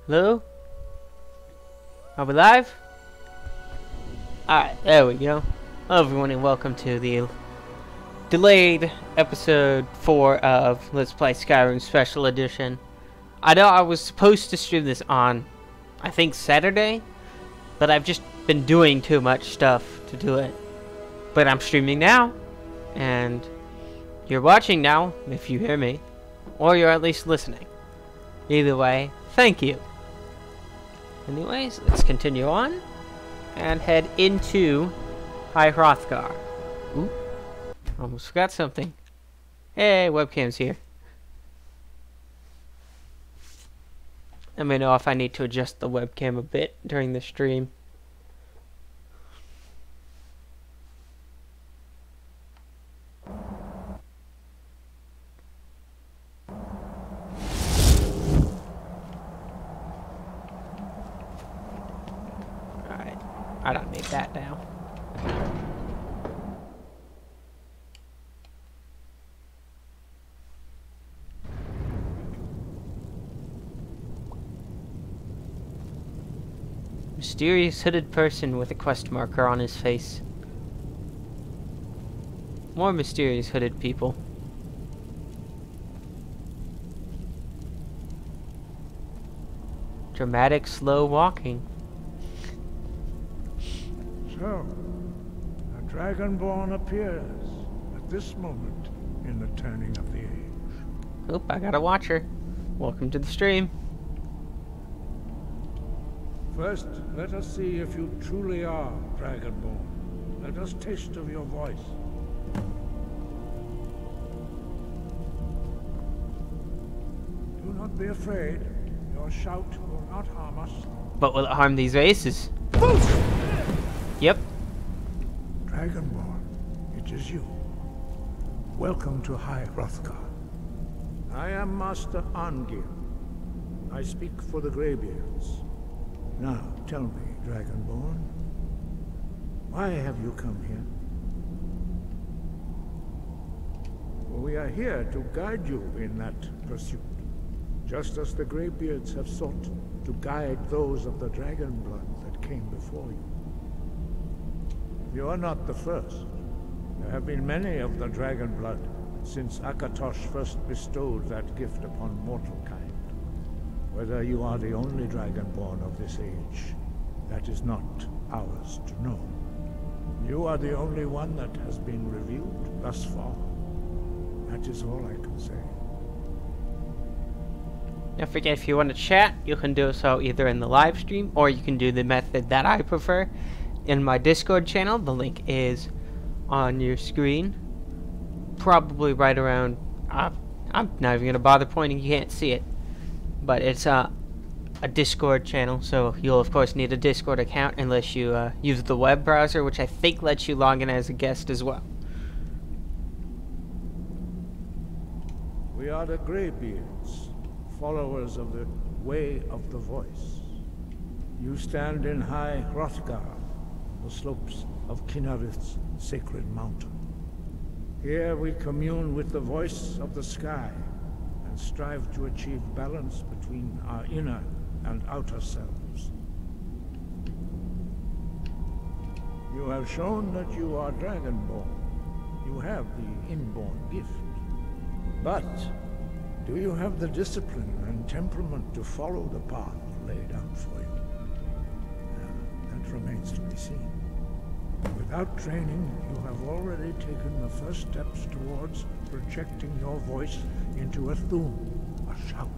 Hello? Are we live? Alright, there we go. Hello everyone and welcome to the delayed episode 4 of Let's Play Skyrim Special Edition. I know I was supposed to stream this on, I think Saturday, but I've just been doing too much stuff to do it. But I'm streaming now, and you're watching now, if you hear me, or you're at least listening. Either way, thank you. Anyways, let's continue on and head into High Hrothgar. Ooh, almost forgot something. Hey, webcam's here. Let me know if I need to adjust the webcam a bit during the stream. I don't need that now. Mysterious hooded person with a question marker on his face. More mysterious hooded people. Dramatic slow walking. So, a dragonborn appears at this moment in the turning of the age. Oop, I got a watcher. Welcome to the stream. First, let us see if you truly are dragonborn. Let us taste of your voice. Do not be afraid. Your shout will not harm us. But will it harm these races? Yep. Dragonborn, it is you. Welcome to High Hrothgar. I am Master Arngir. I speak for the Greybeards. Now, tell me, Dragonborn, why have you come here? Well, we are here to guide you in that pursuit, just as the Greybeards have sought to guide those of the dragon blood that came before you. You are not the first. There have been many of the dragon blood since Akatosh first bestowed that gift upon mortal kind. Whether you are the only dragonborn of this age, that is not ours to know. You are the only one that has been revealed thus far. That is all I can say. Don't forget, if you want to chat, you can do so either in the live stream, or you can do the method that I prefer in my Discord channel. The link is on your screen. Probably right around... I'm not even going to bother pointing, you can't see it. But it's a Discord channel, so you'll of course need a Discord account unless you use the web browser, which I think lets you log in as a guest as well. We are the Greybeards, followers of the Way of the Voice. You stand in High Hrothgar, the slopes of Kinnarith's sacred mountain. Here we commune with the voice of the sky and strive to achieve balance between our inner and outer selves. You have shown that you are dragonborn. You have the inborn gift. But do you have the discipline and temperament to follow the path laid out for you? That remains to be seen. Without training, you have already taken the first steps towards projecting your voice into a thum, a shout.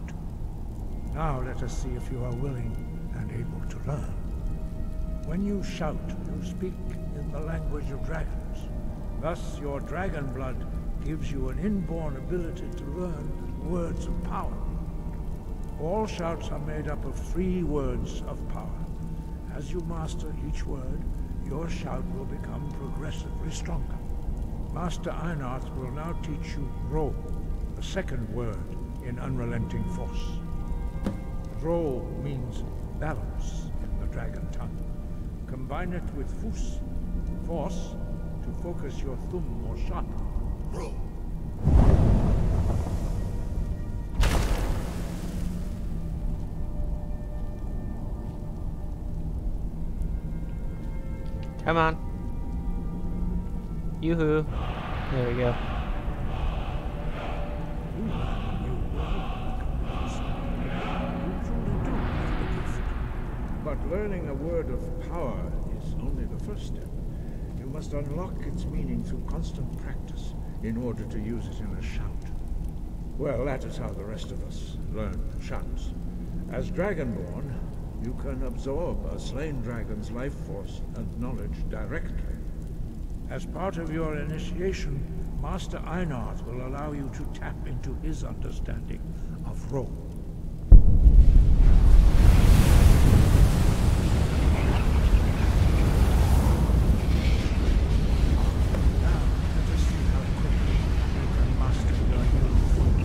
Now let us see if you are willing and able to learn. When you shout, you speak in the language of dragons. Thus, your dragon blood gives you an inborn ability to learn words of power. All shouts are made up of 3 words of power. As you master each word, your shout will become progressively stronger. Master Einarth will now teach you Ro, the second word in Unrelenting Force. Ro means balance in the dragon tongue. Combine it with Fus, force, to focus your thumb more sharply. Ro. Come on. Yoo-hoo. There we go. But learning a word of power is only the first step. You must unlock its meaning through constant practice in order to use it in a shout. Well, that is how the rest of us learn shouts. As Dragonborn, you can absorb a slain dragon's life force and knowledge directly. As part of your initiation, Master Einarth will allow you to tap into his understanding of role. Now, let us see how quickly you can master your new form.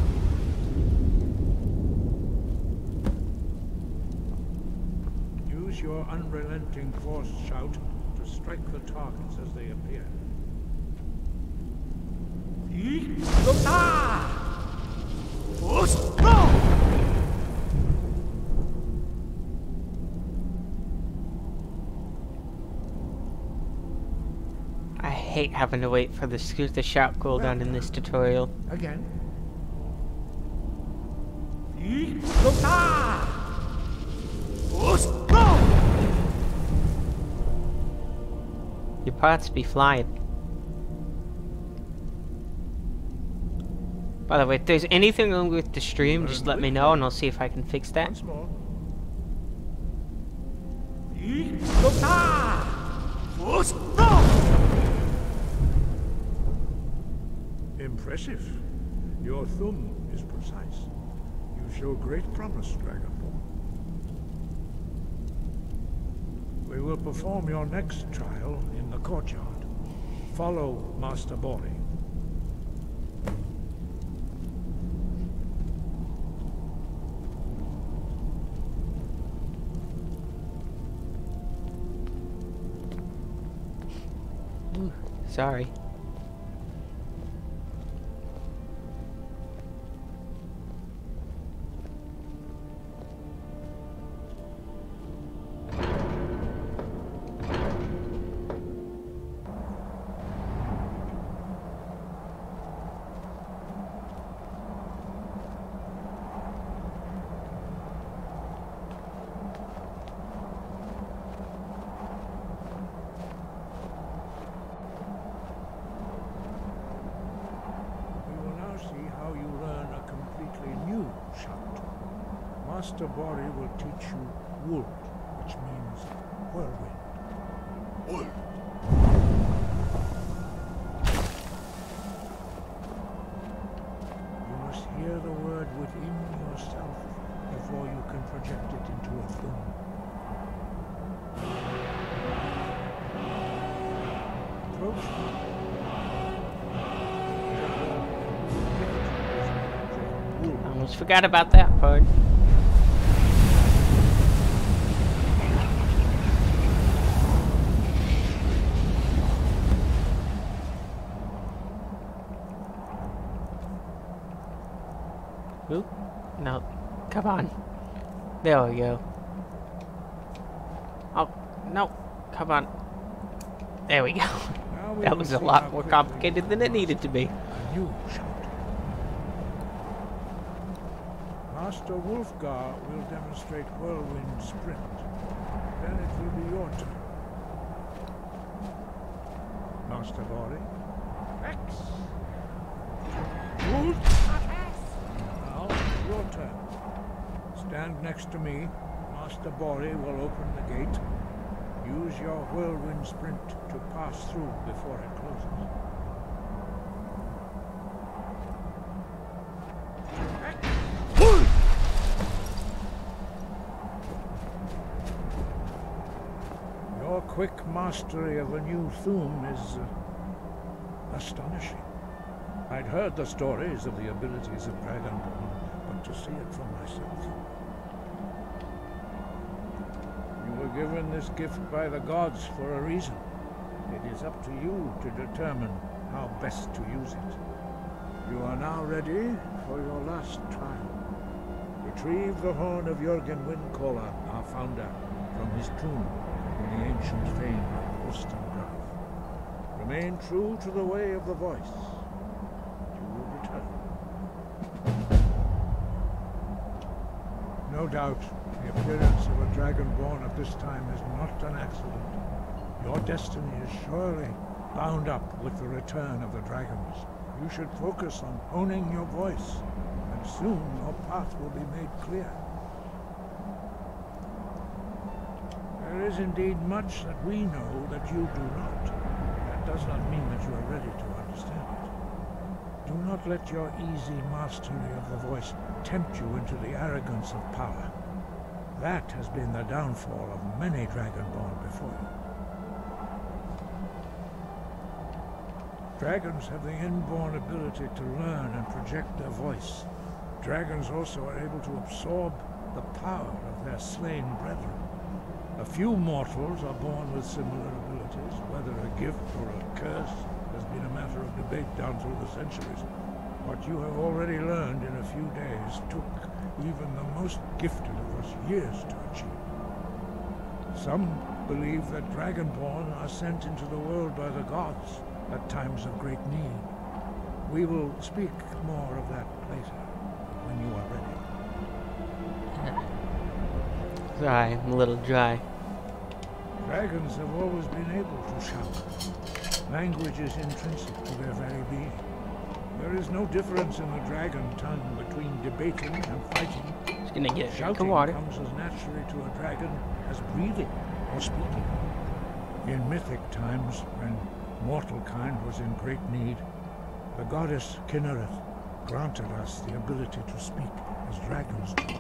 Use your unrelenting force shout to strike the targets as they appear. I hate having to wait for the shout cooldown in this tutorial. Again. Your parts be flying. By the way, if there's anything wrong with the stream, just let me know and I'll see if I can fix that. Once more. Impressive. Your thumb is precise. You show great promise, Dragonborn. We will perform your next trial in the courtyard. Follow Master Bori. Ooh, sorry. Master Bori will teach you Wold, which means whirlwind. Wold. You must hear the word within yourself before you can project it into a thumb. Approach me. I almost forgot about that part. Oop. No. Come on. There we go. Oh, no. Come on. There we go. That was a lot more complicated than it needed to be. You shout. Master Wolfgar will demonstrate whirlwind sprint. Then it will be your turn. Master Bori. X. Wolf. Now, your turn. Stand next to me. Master Bori will open the gate. Use your whirlwind sprint to pass through before it closes. Your quick mastery of a new Thum is astonishing. I'd heard the stories of the abilities of Dragonborn, but to see it for myself. You were given this gift by the gods for a reason. It is up to you to determine how best to use it. You are now ready for your last trial. Retrieve the horn of Jürgen Windcaller, our founder, from his tomb in the ancient fane of boast and breath. Remain true to the way of the voice. You will return. No doubt, the appearance of a dragonborn at this time is not an accident. Your destiny is surely bound up with the return of the dragons. You should focus on honing your voice, and soon your path will be made clear. There is indeed much that we know that you do not. That does not mean that you are ready to understand it. Do not let your easy mastery of the voice tempt you into the arrogance of power. That has been the downfall of many dragonborn before you. Dragons have the inborn ability to learn and project their voice. Dragons also are able to absorb the power of their slain brethren. A few mortals are born with similar abilities. Whether a gift or a curse has been a matter of debate down through the centuries. What you have already learned in a few days took even the most gifted of us years to achieve. Some believe that dragonborn are sent into the world by the gods at times of great need. We will speak more of that later, when you are ready. Sorry, I'm a little dry. Dragons have always been able to shout. Language is intrinsic to their very being. There is no difference in the dragon tongue between debating and fighting. Just gonna get Shouting water. comes as naturally to a dragon as breathing or speaking. In mythic times, when mortal kind was in great need, the goddess Kinnereth granted us the ability to speak as dragons do.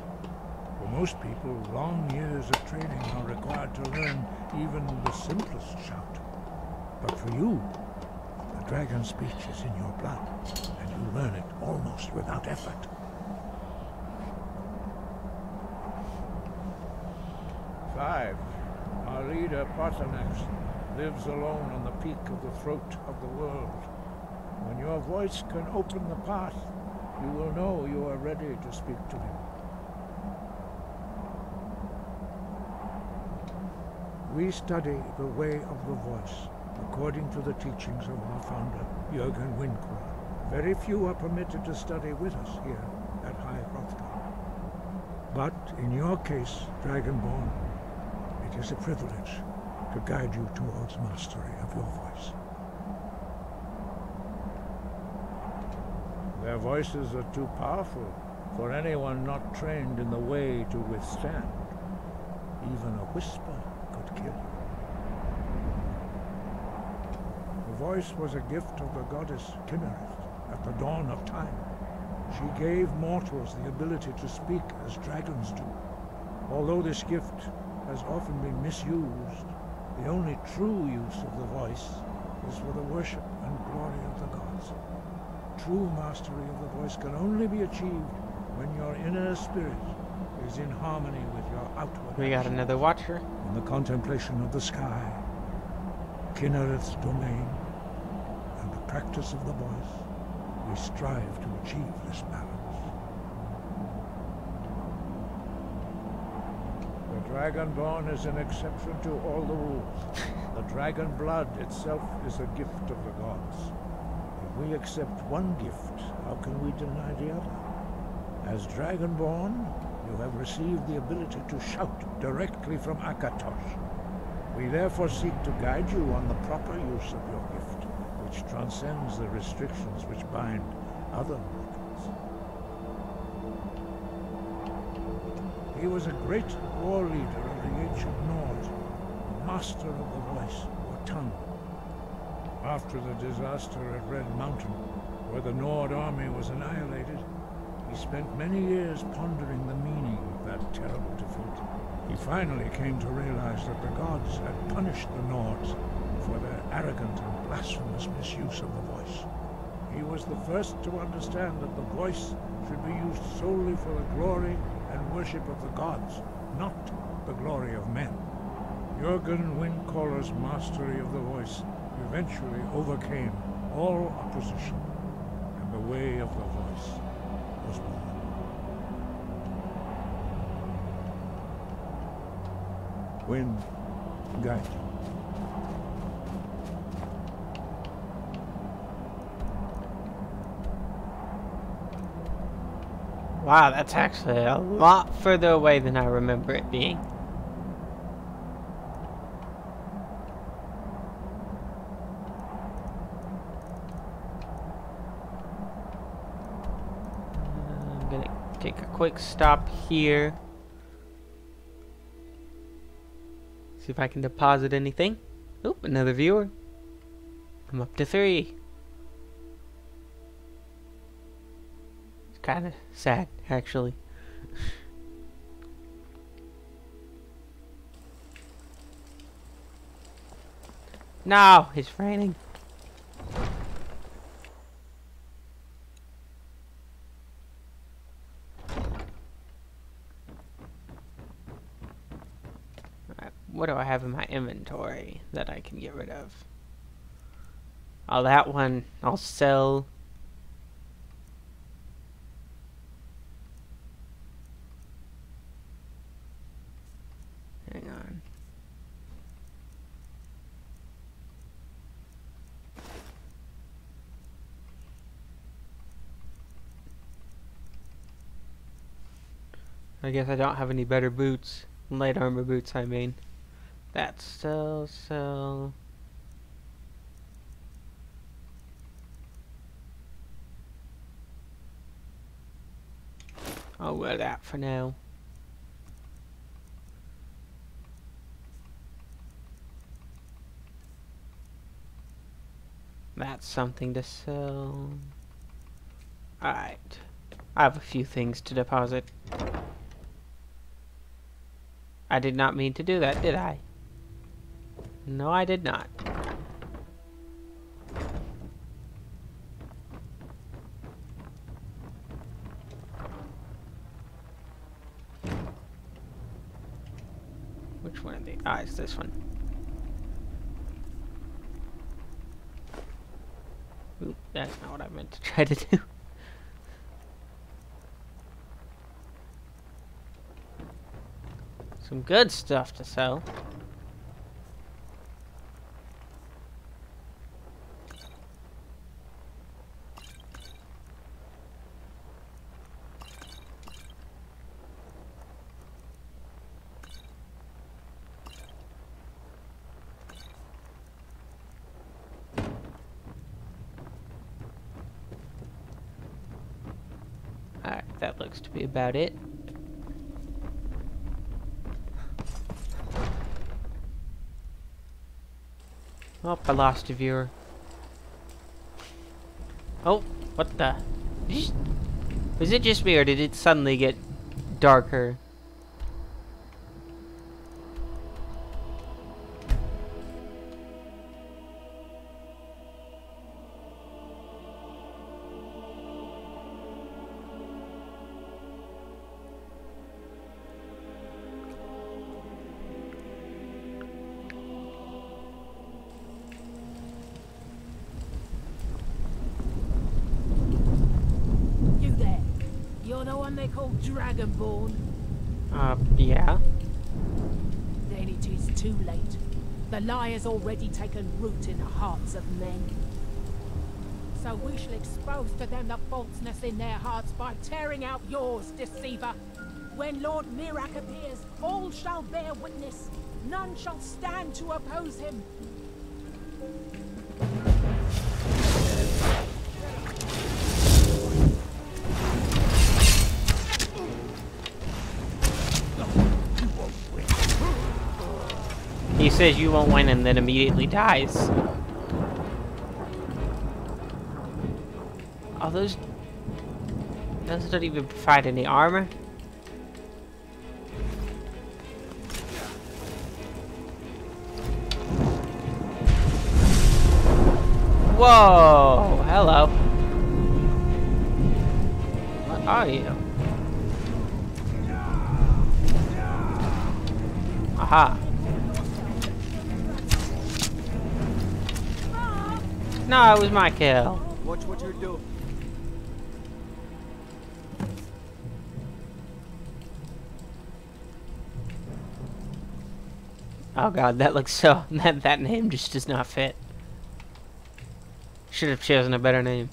For most people, long years of training are required to learn even the simplest shout. But for you, the dragon speech is in your blood, and you learn it almost without effort. Five. Our leader, Paternax, lives alone on the peak of the throat of the world. When your voice can open the path, you will know you are ready to speak to him. We study the way of the voice, according to the teachings of our founder, Jürgen Windquell. Very few are permitted to study with us here at High Hrothgar. But in your case, Dragonborn, it is a privilege to guide you towards mastery of your voice. Their voices are too powerful for anyone not trained in the way to withstand. Even a whisper could kill you. The voice was a gift of the goddess Kinnereth at the dawn of time. She gave mortals the ability to speak as dragons do. Although this gift has often been misused, the only true use of the voice is for the worship and glory of the gods. True mastery of the voice can only be achieved when your inner spirit is in harmony with your outward We got action. another watcher. In the contemplation of the sky, Kinnereth's domain, and the practice of the voice, we strive to achieve this balance. The Dragonborn is an exception to all the rules. The dragon blood itself is a gift of the gods. If we accept one gift, how can we deny the other? As Dragonborn, you have received the ability to shout directly from Akatosh. We therefore seek to guide you on the proper use of your gift, which transcends the restrictions which bind other mortals. He was a great war leader of the ancient Nord, a master of the voice, or tongue. After the disaster at Red Mountain, where the Nord army was annihilated, he spent many years pondering the meaning of that terrible defeat. He finally came to realize that the gods had punished the Nords for their arrogant and blasphemous misuse of the voice. He was the first to understand that the voice should be used solely for the glory and worship of the gods, not the glory of men. Jürgen Windqualler's mastery of the voice eventually overcame all opposition, and the way of the voice was won. Wind, guide. Wow, that's actually a lot further away than I remember it being. I'm gonna take a quick stop here. See if I can deposit anything. Oop, another viewer. I'm up to 3. It's kind of sad, actually. No, it's raining. Alright, what do I have in my inventory that I can get rid of? Oh, that one I'll sell. Hang on. I guess I don't have any better boots. Light armor boots, I mean. That's sell. I'll wear that for now. That's something to sell. Alright. I have a few things to deposit. I did not mean to do that, did I? No, I did not. Which one are they? Ah, it's this one. Oop, that's not what I meant to try to do. Some good stuff to sell. Alright, that looks to be about it. Oh, I lost a viewer. Oh, what the? Was it just me, or did it suddenly get darker? You're the one they call Dragonborn? Yeah. Then it is too late. The lie has already taken root in the hearts of men. So we shall expose to them the falseness in their hearts by tearing out yours, deceiver. When Lord Mirak appears, all shall bear witness. None shall stand to oppose him. He says you won't win and then immediately dies. Oh, those don't even provide any armor. Whoa! Hello. What are you? Aha. No, it was my kill. Watch what you're doing. Oh god, that looks so... That name just does not fit. Should have chosen a better name.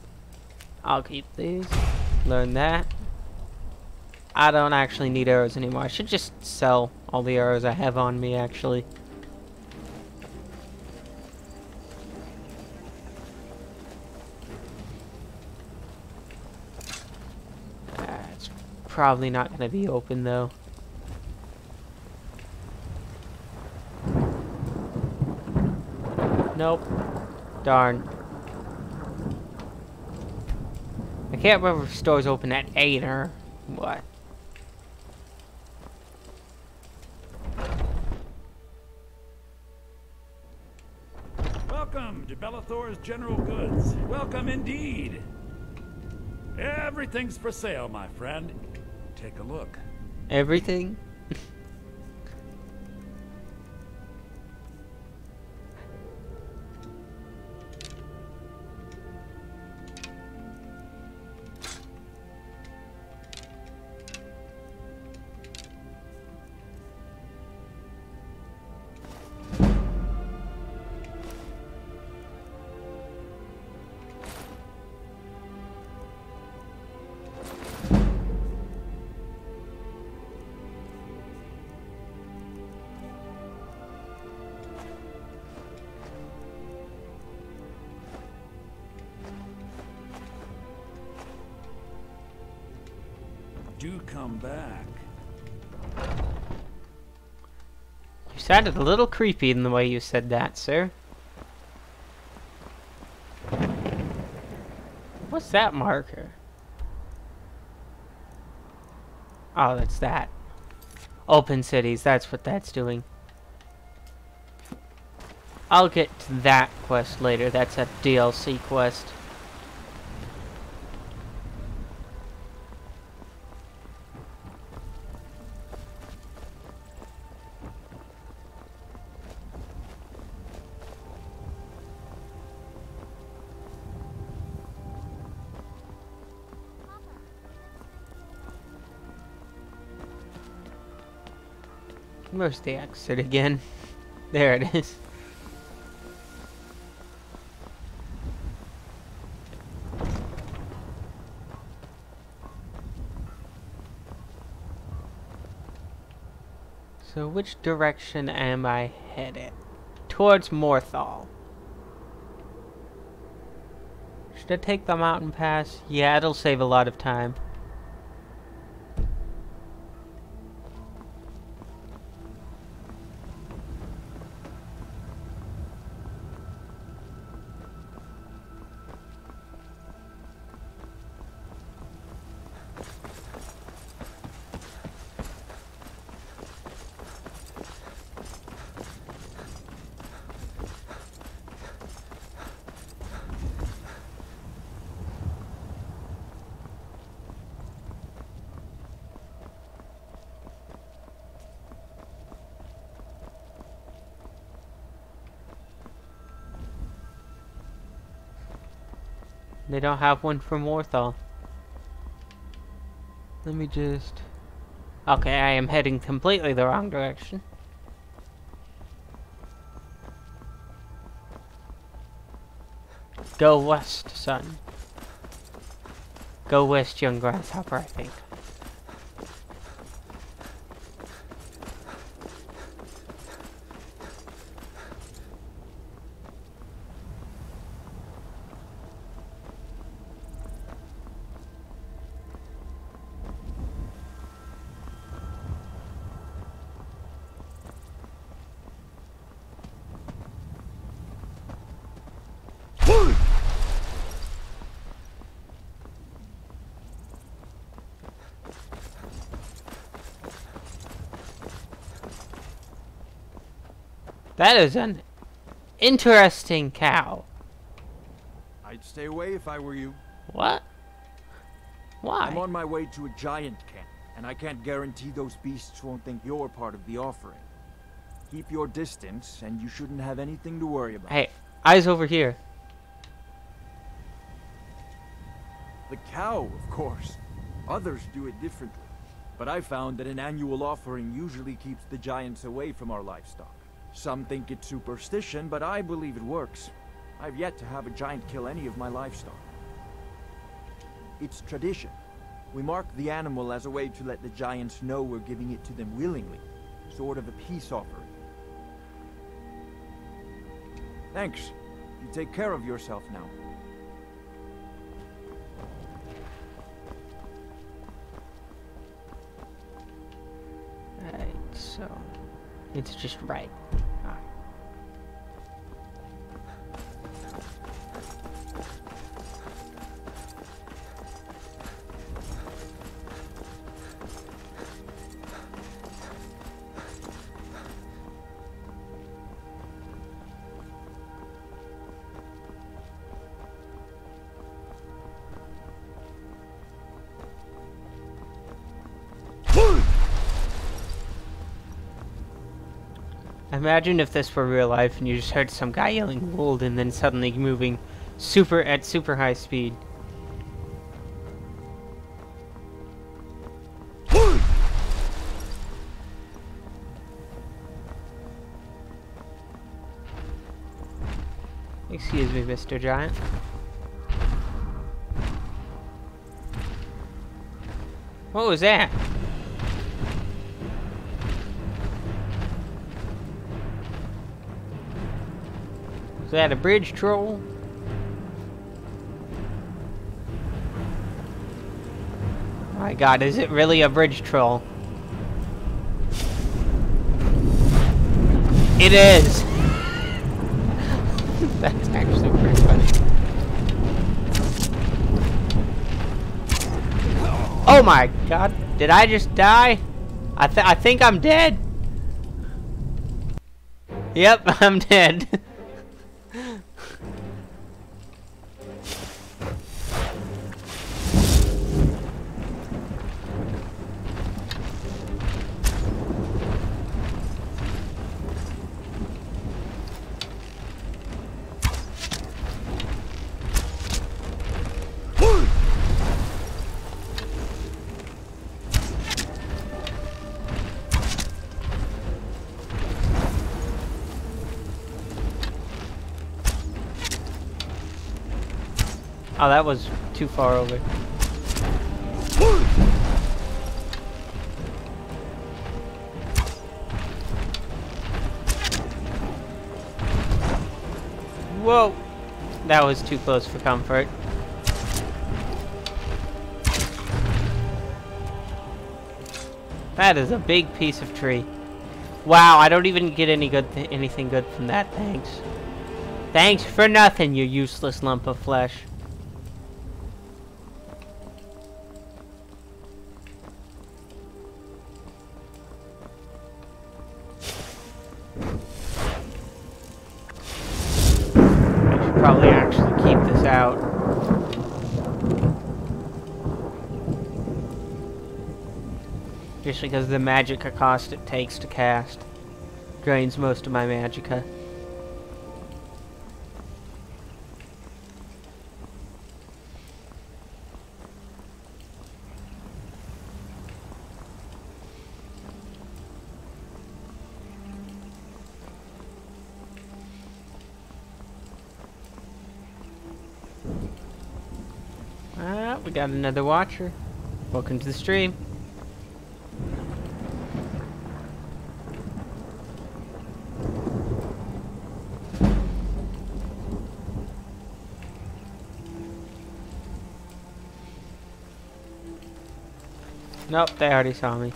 I'll keep these. Learn that. I don't actually need arrows anymore. I should just sell all the arrows I have on me, actually. It's probably not going to be open, though. Nope. Darn. I can't remember if stores open at 8 or what. Welcome to Bellathor's General Goods. Welcome indeed. Everything's for sale, my friend. Take a look. Everything? Do come back. You sounded a little creepy in the way you said that, sir. What's that marker? Oh, that's that. Open cities, that's what that's doing. I'll get to that quest later. That's a DLC quest. Where's the exit again? There it is. So which direction am I headed? Towards Morthal. Should I take the mountain pass? Yeah, it'll save a lot of time. They don't have one for Morthal. Let me just... Okay, I am heading completely the wrong direction. Go west, son. Go west, young grasshopper, I think. That is an interesting cow. I'd stay away if I were you. What? Why? I'm on my way to a giant camp, and I can't guarantee those beasts won't think you're part of the offering. Keep your distance, and you shouldn't have anything to worry about. Hey, eyes over here. The cow, of course. Others do it differently. But I found that an annual offering usually keeps the giants away from our livestock. Some think it's superstition, but I believe it works. I've yet to have a giant kill any of my livestock. It's tradition. We mark the animal as a way to let the giants know we're giving it to them willingly. Sort of a peace offering. Thanks. You take care of yourself now. Alright, so it's just right. Alright. Imagine if this were real life and you just heard some guy yelling "wold" and then suddenly moving at super high speed. Excuse me, Mr. Giant. What was that? Is that a bridge troll? Oh my god, is it really a bridge troll? It is! That's actually pretty funny. Oh my god, did I just die? I think I'm dead. Yep, I'm dead. Oh, that was too far over. Whoa! That was too close for comfort. That is a big piece of tree. Wow, I don't even get anything good from that, thanks. Thanks for nothing, you useless lump of flesh. Probably actually keep this out. Just because the magicka cost it takes to cast drains most of my magicka. We got another watcher. Welcome to the stream. Nope, they already saw me.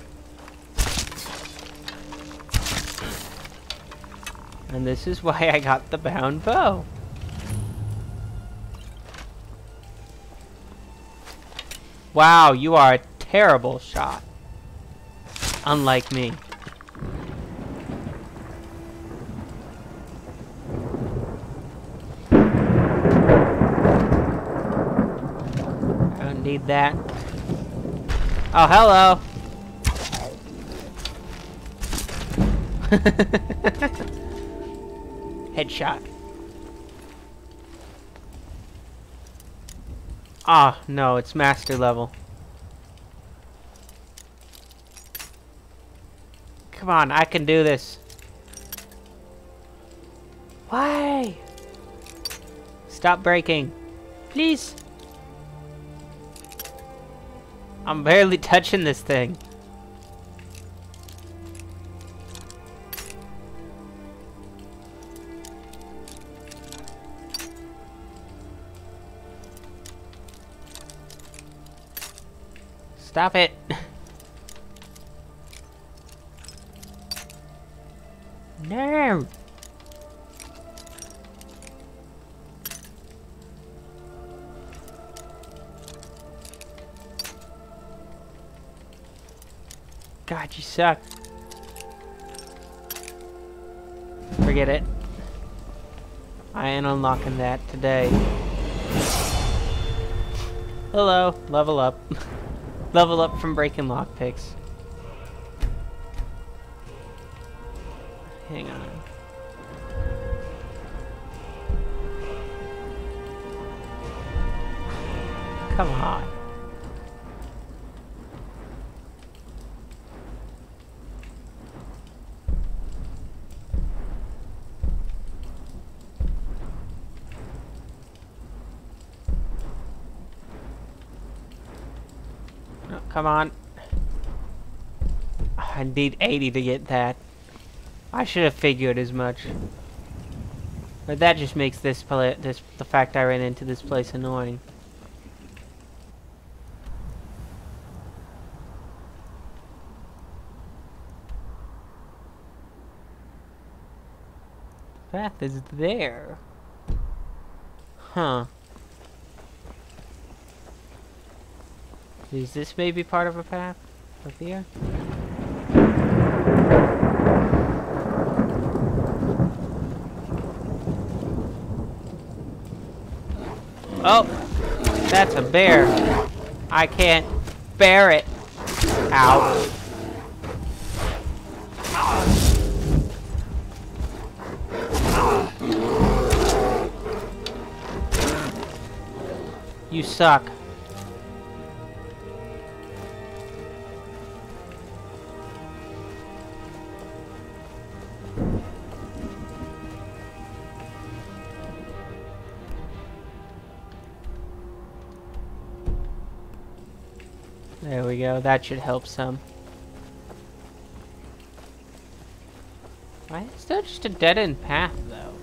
And this is why I got the bound bow. Wow, you are a terrible shot. Unlike me. I don't need that. Oh, hello. Headshot. Ah, no, it's master level. Come on, I can do this. Why? Stop breaking. Please. I'm barely touching this thing. Stop it. No. God, you suck. Forget it. I ain't unlocking that today. Hello, level up. Level up from breaking lockpicks. Hang on. Come on. Oh, come on. I need 80 to get that. I should have figured as much. But that just makes the fact I ran into this place annoying. Path is there. Huh. Is this maybe part of a path? Up here? Oh! That's a bear. I can't bear it. Ow. You suck. There we go. That should help some. Why is still just a dead-end path, though?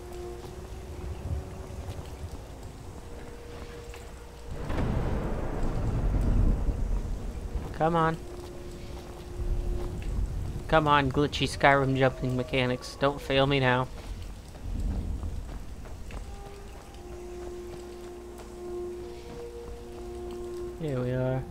Come on. Come on, glitchy Skyrim jumping mechanics. Don't fail me now. Here we are.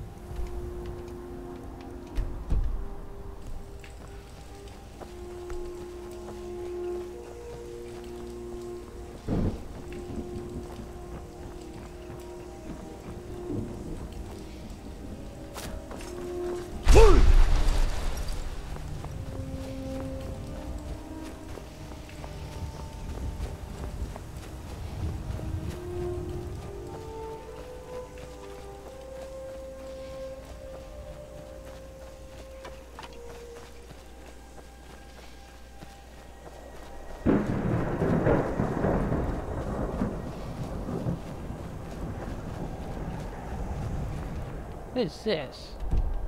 What is this?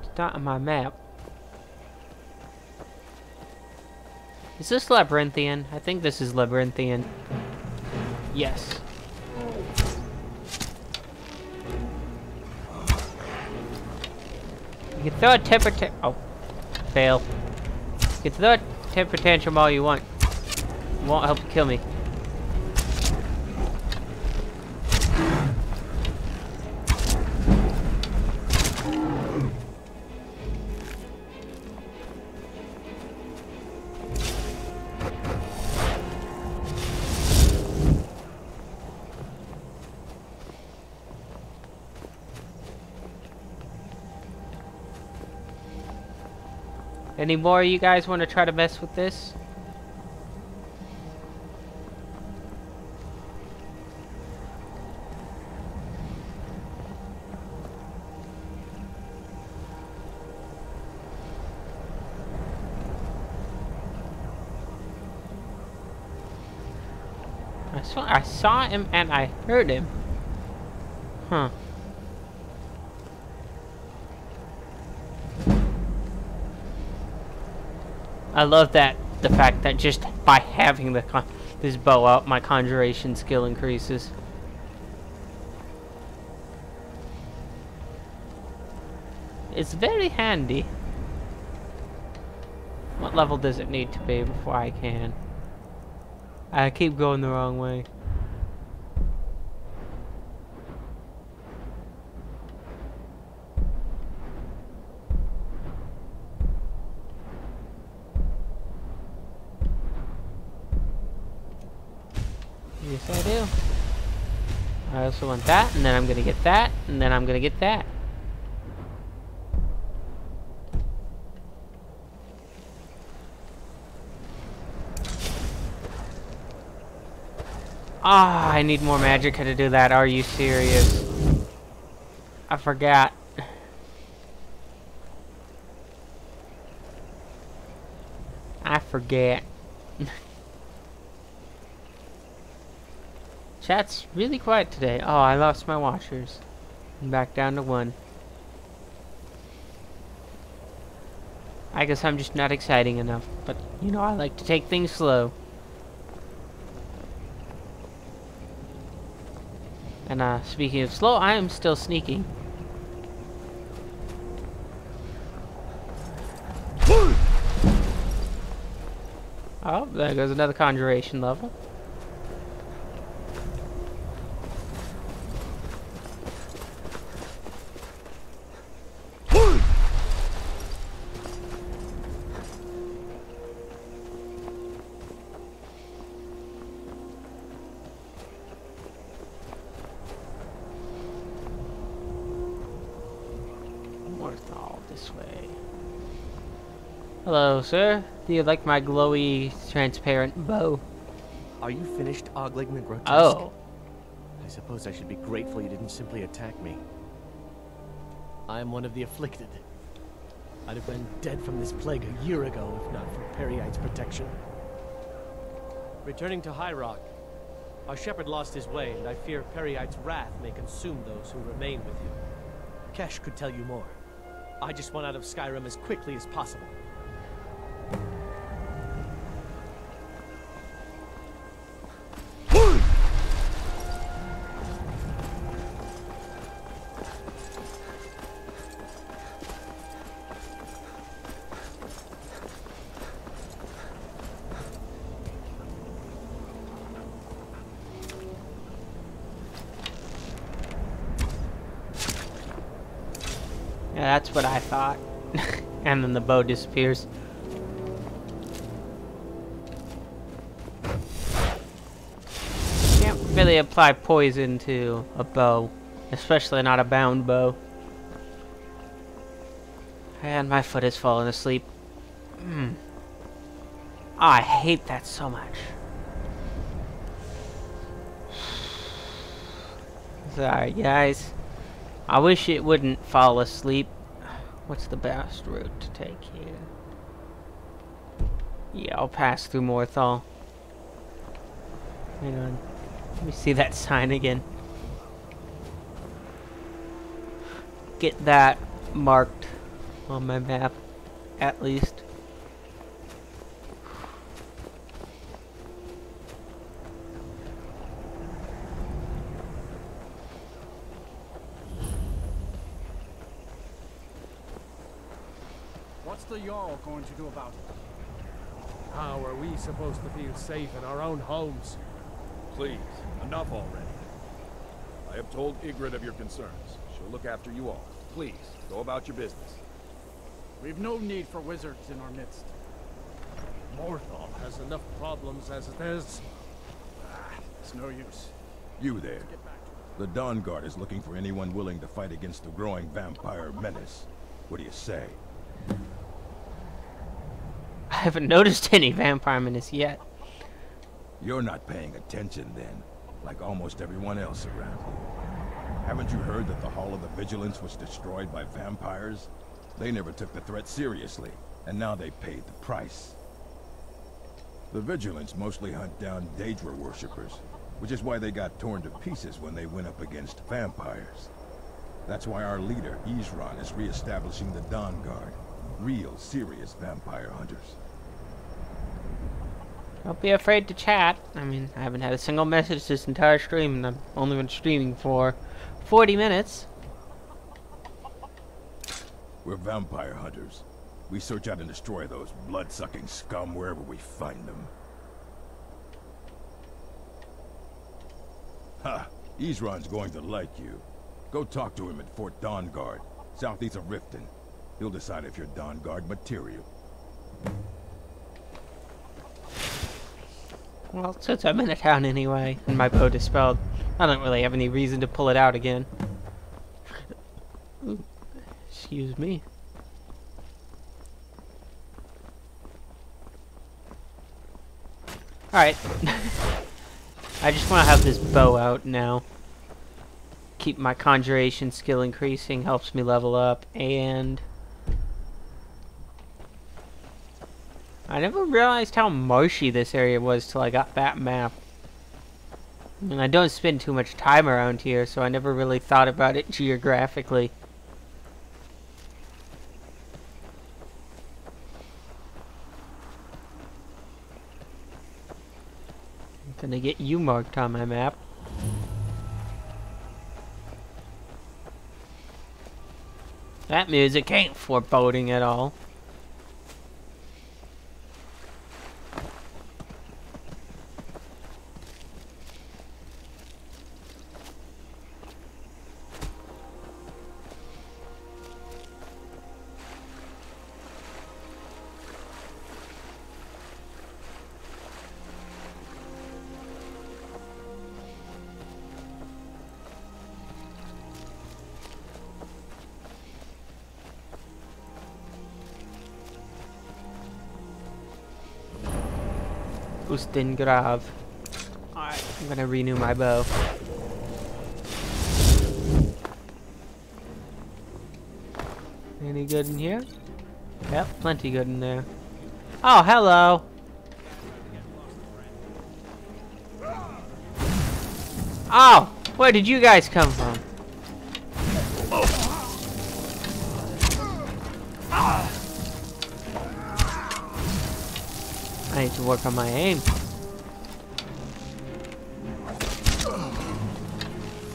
It's not on my map. Is this labyrinthian? I think this is labyrinthian. Yes. You can throw a temper oh. Fail. You can throw a temper tantrum all you want. It won't help you kill me. Any more of you guys want to try to mess with this? I saw him and I heard him. Huh. I love that, the fact that just by having this bow out, my conjuration skill increases. It's very handy. What level does it need to be before I can? I keep going the wrong way. Yes, I do. I also want that, and then I'm gonna get that, and then I'm gonna get that. Ah, I need more magicka to do that. Are you serious? I forgot. I forget. Chat's really quiet today. Oh, I lost my washers. I'm back down to 1. I guess I'm just not exciting enough. But, you know, I like to take things slow. And, speaking of slow, I am still sneaking. Oh, there goes another conjuration level. Hello, sir. Do you like my glowy, transparent bow? Are you finished ogling the grotesque? Oh. I suppose I should be grateful you didn't simply attack me. I am one of the afflicted. I'd have been dead from this plague a year ago if not for Periite's protection. Returning to High Rock, our shepherd lost his way, and I fear Periite's wrath may consume those who remain with him. Kesh could tell you more. I just want out of Skyrim as quickly as possible. Yeah, that's what I thought. And then the bow disappears. Can't really apply poison to a bow, especially not a bound bow. And my foot has fallen asleep. Oh, I hate that so much. Sorry, guys. I wish it wouldn't fall asleep. What's the best route to take here? Yeah, I'll pass through Morthal. Hang on. Let me see that sign again. Get that marked on my map, at least. What's the Jarl going to do about it? How are we supposed to feel safe in our own homes? Please, enough already. I have told Ygritte of your concerns. She'll look after you all. Please, go about your business. We've no need for wizards in our midst. Morthal has enough problems as it is. It's no use. You there. The Dawn Guard is looking for anyone willing to fight against the growing vampire menace. What do you say? I haven't noticed any vampire menace yet. You're not paying attention then, like almost everyone else around here. Haven't you heard that the Hall of the Vigilance was destroyed by vampires? They never took the threat seriously, and now they paid the price. The Vigilance mostly hunt down Daedra worshippers, which is why they got torn to pieces when they went up against vampires. That's why our leader, Isran, is re-establishing the Dawn Guard. Real, serious vampire hunters. Don't be afraid to chat. I mean, I haven't had a single message this entire stream, and I've only been streaming for 40 minutes. We're vampire hunters. We search out and destroy those blood-sucking scum wherever we find them. Ha! Isran's going to like you. Go talk to him at Fort Dawnguard, southeast of Riften. He'll decide if you're Dawnguard material. Well, since I'm in a town anyway, and my bow dispelled, I don't really have any reason to pull it out again. Ooh, excuse me. Alright. I just want to have this bow out now. Keep my conjuration skill increasing, helps me level up, and I never realized how marshy this area was till I got that map. I mean, I don't spend too much time around here, so I never really thought about it geographically. I'm gonna get you marked on my map. That music ain't foreboding at all. Ustingrav. Alright, I'm gonna renew my bow. Any good in here? Yep, plenty good in there. Oh, hello! Oh! Where did you guys come from? I need to work on my aim.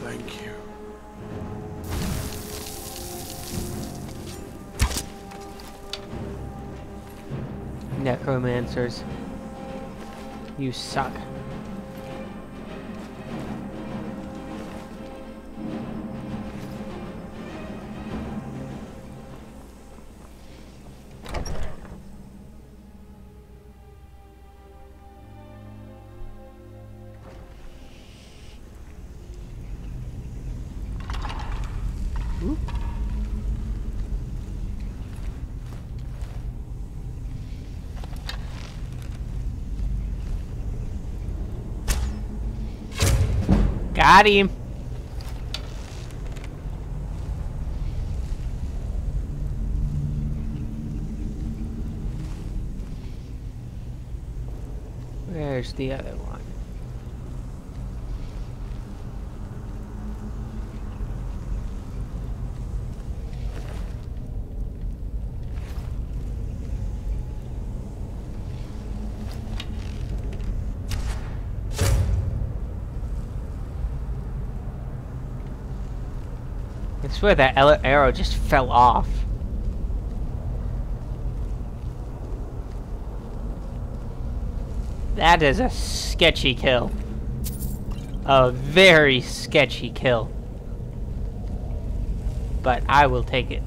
Thank you. Necromancers. You suck. Got him. Where's the other one? I swear that arrow just fell off. That is a sketchy kill. A very sketchy kill. But I will take it.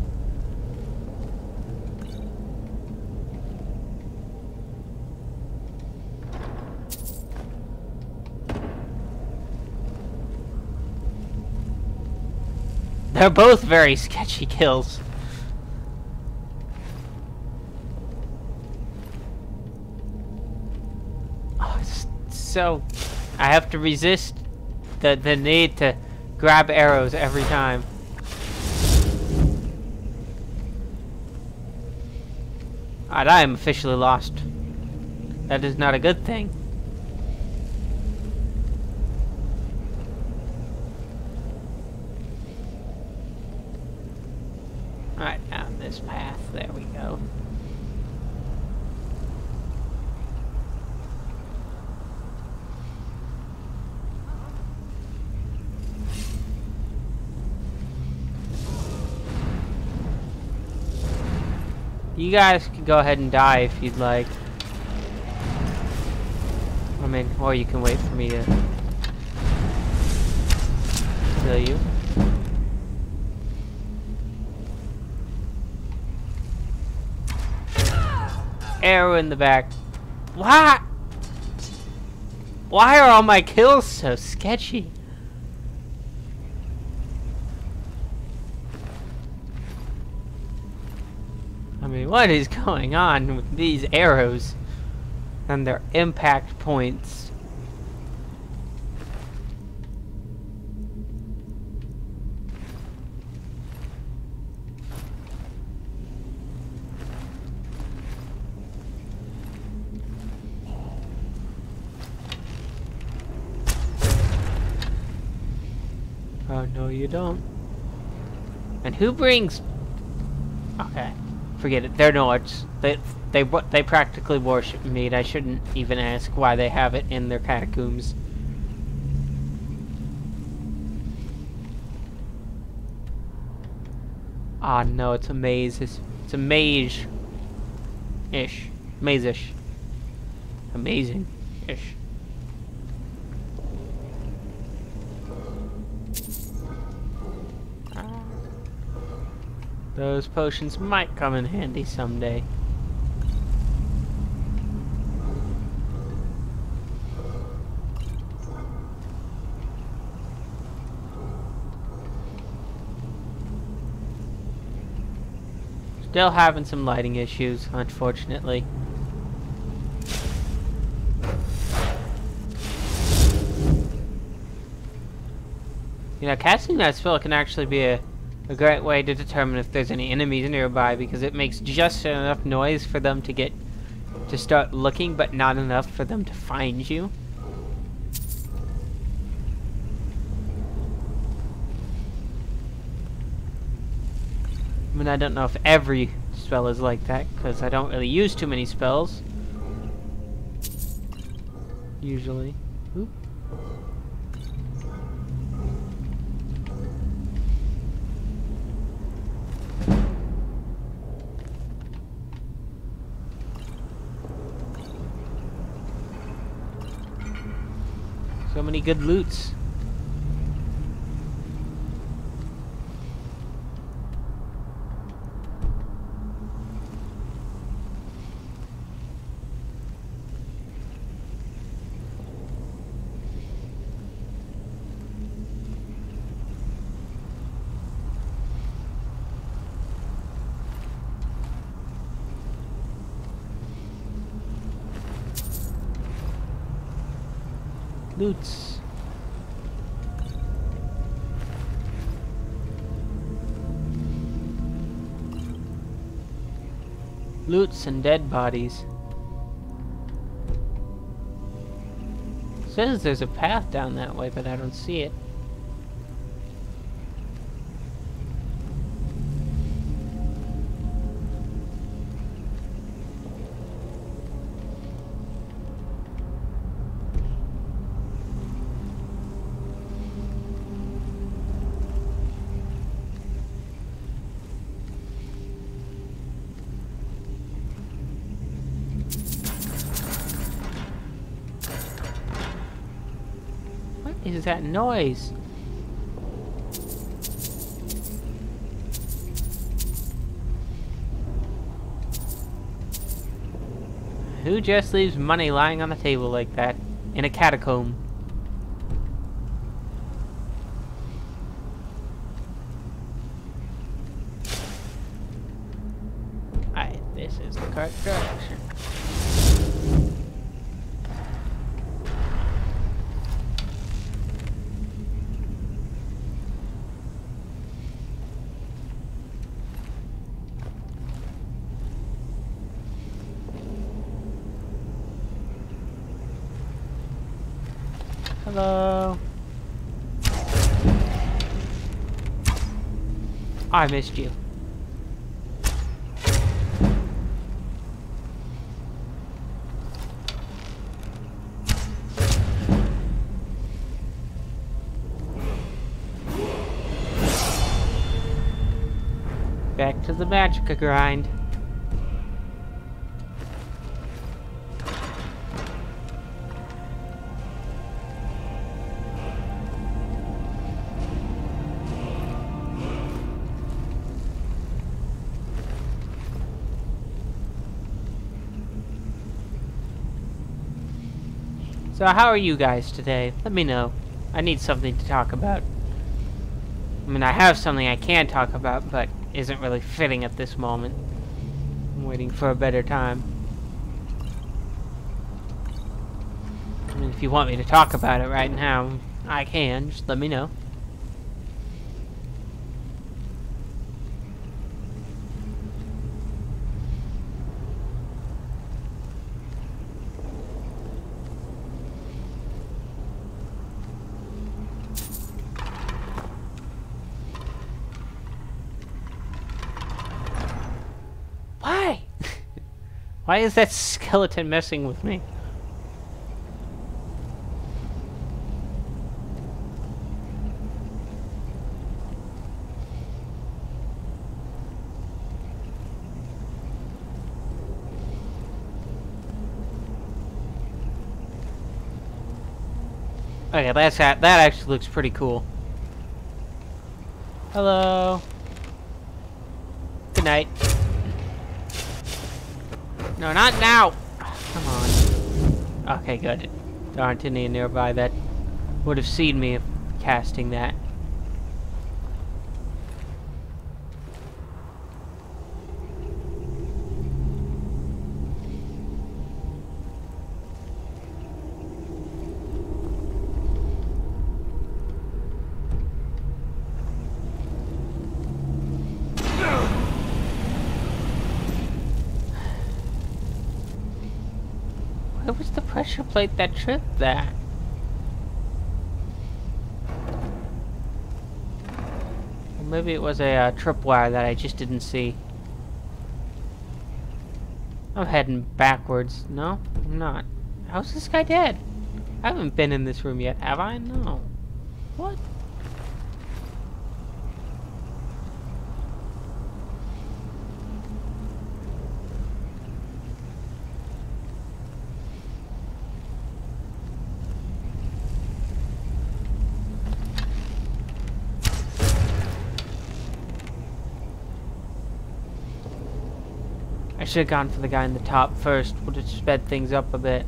They're both very sketchy kills. Oh, so I have to resist the need to grab arrows every time. Alright, I am officially lost. That is not a good thing. Alright, down this path. There we go. You guys can go ahead and die if you'd like. I mean, or you can wait for me to kill you. Arrow in the back. What? Why are all my kills so sketchy? I mean, what is going on with these arrows and their impact points? Oh, no, you don't. And who brings... Okay. Forget it. They're Nords. They practically worship meat. I shouldn't even ask why they have it in their catacombs. Ah, no, it's a maze. It's a mage-ish. Maze-ish. Amazing-ish. Those potions might come in handy someday. Still having some lighting issues, unfortunately. You know, casting that spell can actually be a great way to determine if there's any enemies nearby, because it makes just enough noise for them to start looking, but not enough for them to find you. I mean, I don't know if every spell is like that, because I don't really use too many spells. Usually. Oop. So many good loots. Loots. Loots and dead bodies. Says there's a path down that way, but I don't see it. What is that noise? Who just leaves money lying on the table like that in a catacomb? Alright, this is the correct direction. Hello. I missed you. Back to the magic grind. So how are you guys today? Let me know. I need something to talk about. I mean, I have something I can talk about, but isn't really fitting at this moment. I'm waiting for a better time. I mean, if you want me to talk about it right now, I can. Just let me know. Why? Why is that skeleton messing with me? Okay, that actually looks pretty cool. Hello. Good night. No, not now. Come on. Okay, good. There aren't any nearby that would have seen me casting that. Where was the pressure plate that tripped that? Or maybe it was a tripwire that I just didn't see. I'm heading backwards. No, I'm not. How's this guy dead? I haven't been in this room yet, have I? No. What? I should have gone for the guy in the top first. Would have sped things up a bit.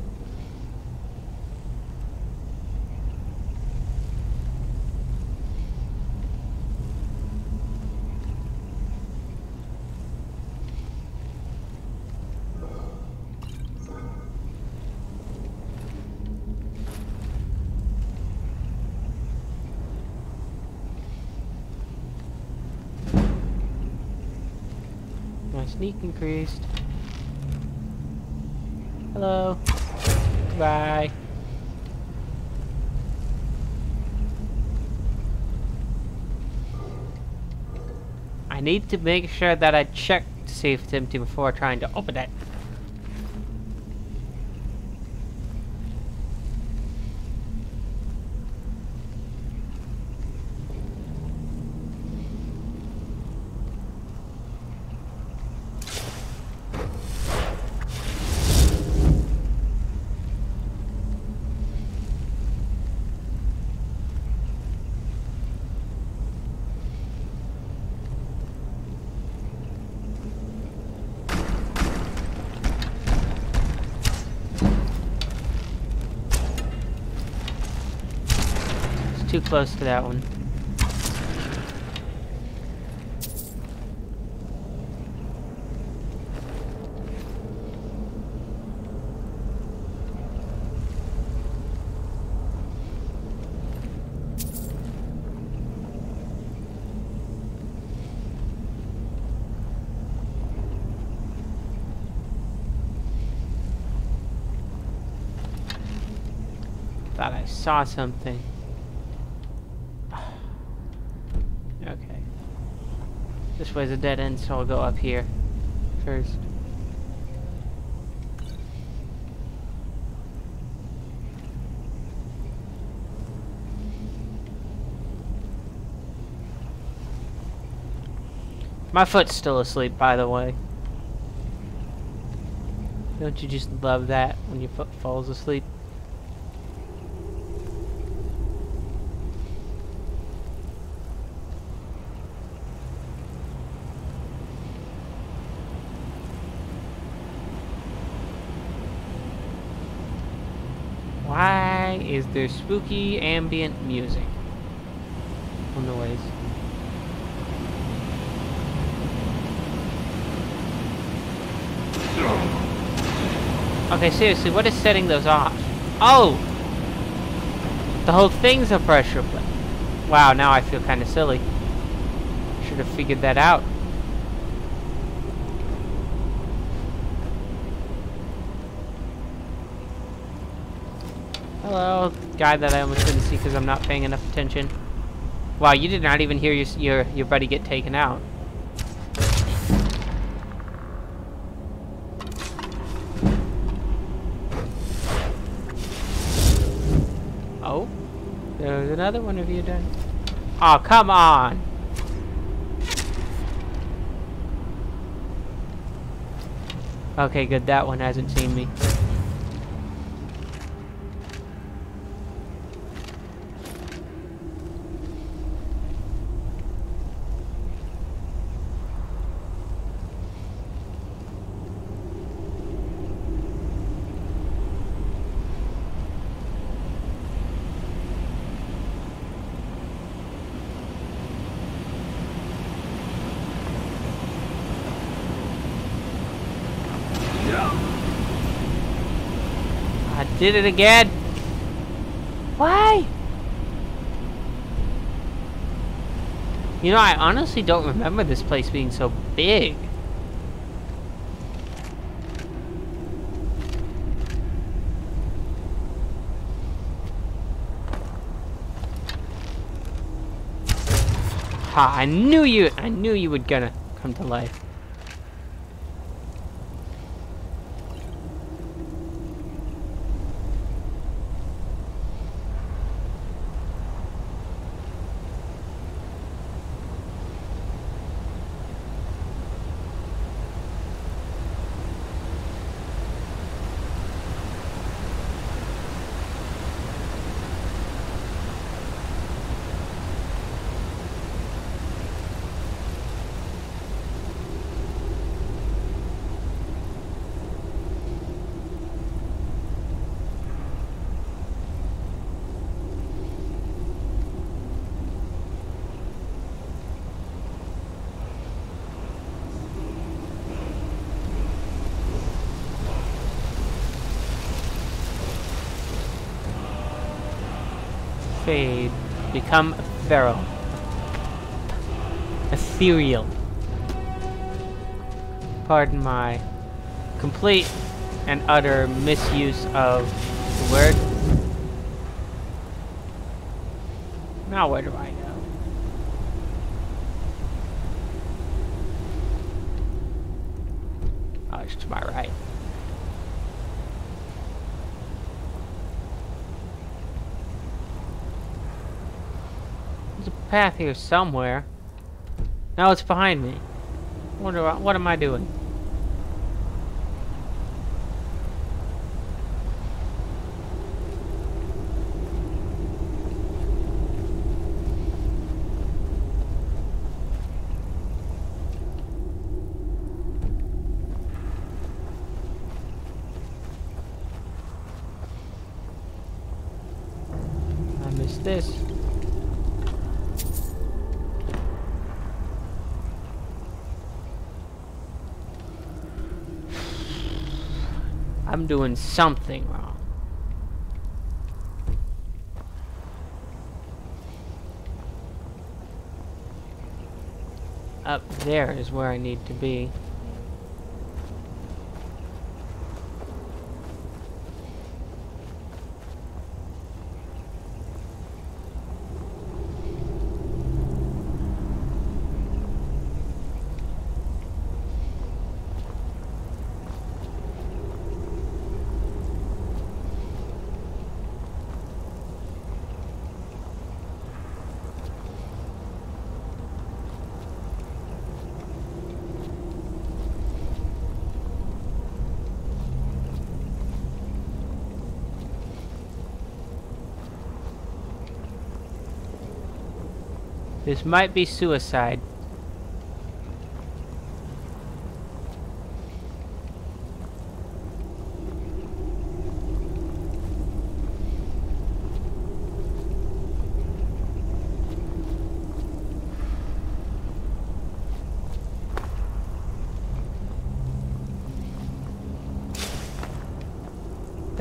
My sneak increased. Hello. Goodbye. I need to make sure that I check to see if it's empty before trying to open it. Too close to that one. Thought I saw something. Okay. This way's a dead end, so I'll go up here first. My foot's still asleep, by the way. Don't you just love that when your foot falls asleep? Why? is there spooky ambient music or noise. Okay, seriously, what is setting those off? Oh! The whole thing's a pressure plate. Wow, now I feel kind of silly. Should have figured that out. Hello, guy that I almost didn't see because I'm not paying enough attention. Wow, you did not even hear your buddy get taken out. Oh, there's another one of you done. Oh, come on. Okay, good. That one hasn't seen me. I did it again. Why? You know, I honestly don't remember this place being so big. Ha, I knew you were gonna come to life. Fade. Become feral. Ethereal. Pardon my complete and utter misuse of the word. Now where do I go? Oh, it's to my right. There's a path here somewhere. Now it's behind me. What am I doing? I missed this. I'm doing something wrong. Up there is where I need to be. This might be suicide.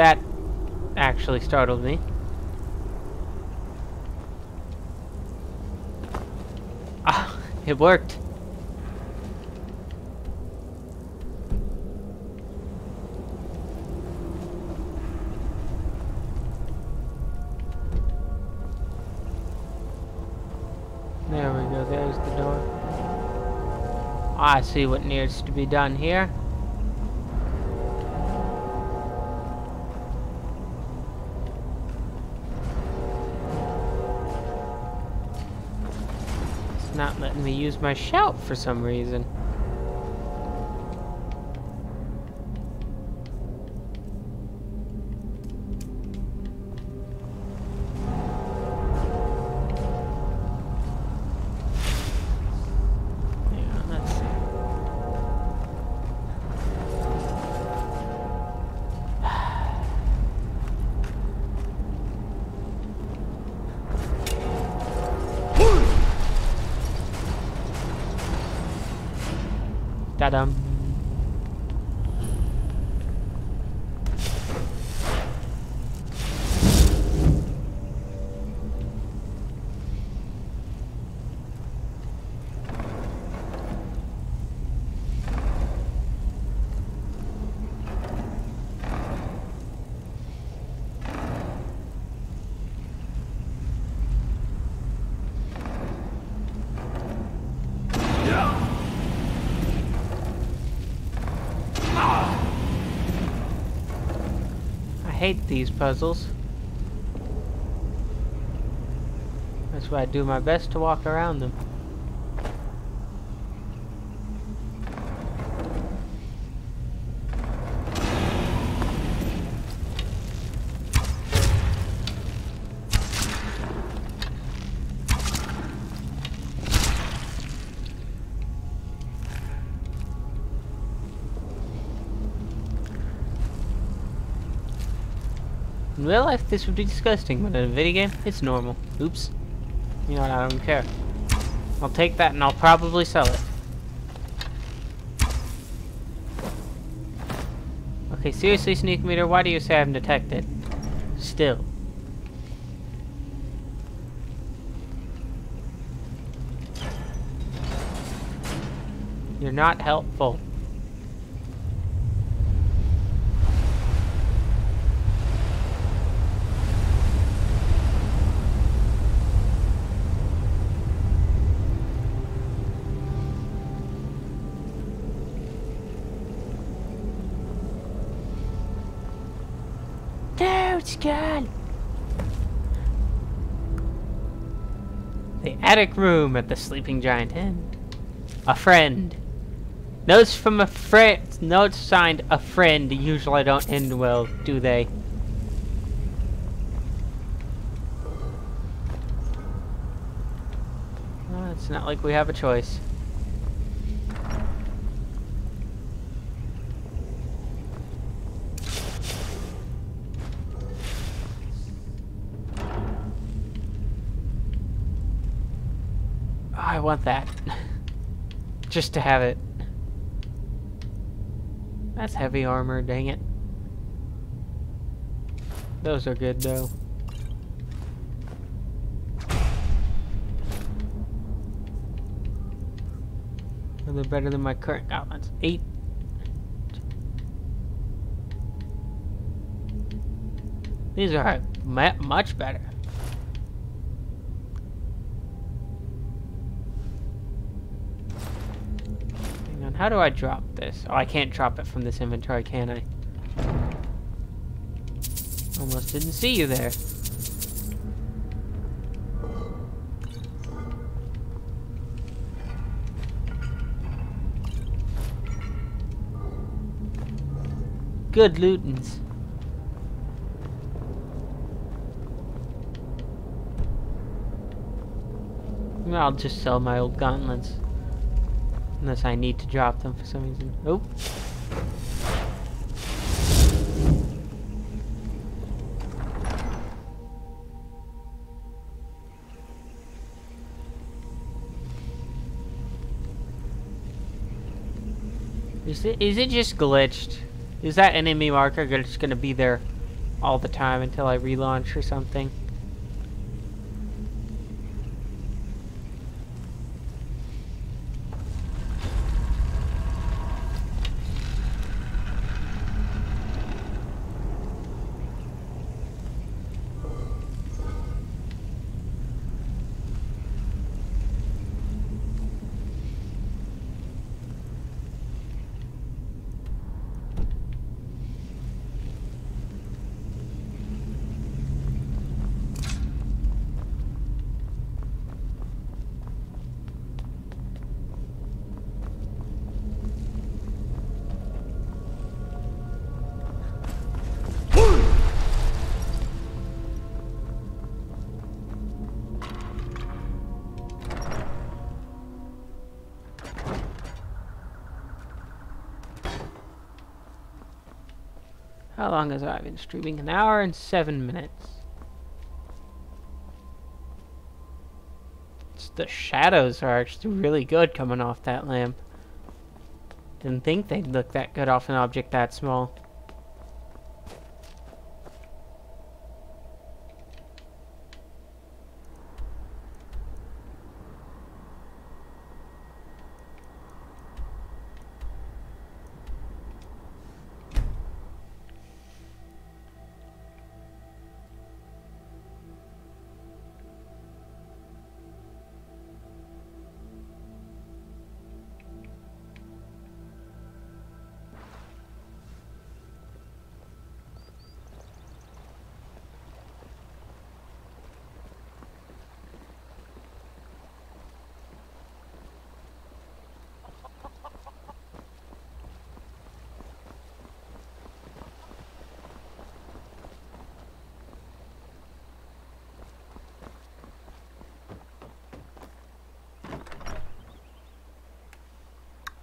That actually startled me. Ah, it worked. There we go, there's the door. I see what needs to be done here. It's not letting me use my shout for some reason. Ta-dum. I hate these puzzles. That's why I do my best to walk around them. In real life, this would be disgusting, but in a video game, it's normal. Oops. You know what, I don't care. I'll take that and I'll probably sell it. Okay, seriously, Sneak Meter, why do you say I'm detected? Still. You're not helpful. Skull. The attic room at the Sleeping Giant Inn. A friend. Notes from a friend. Notes signed a friend usually don't end well, do they? Well, it's not like we have a choice. I want that. Just to have it. That's heavy armor, dang it. Those are good though. Are they better than my current gauntlets? 8. These are much better. How do I drop this? Oh, I can't drop it from this inventory, can I? Almost didn't see you there. Good lootins. I'll just sell my old gauntlets. Unless I need to drop them for some reason. Oh. Is it just glitched? Is that enemy marker just gonna be there all the time until I relaunch or something. How long has I been streaming? 1 hour and 7 minutes. The shadows are actually really good coming off that lamp. Didn't think they'd look that good off an object that small.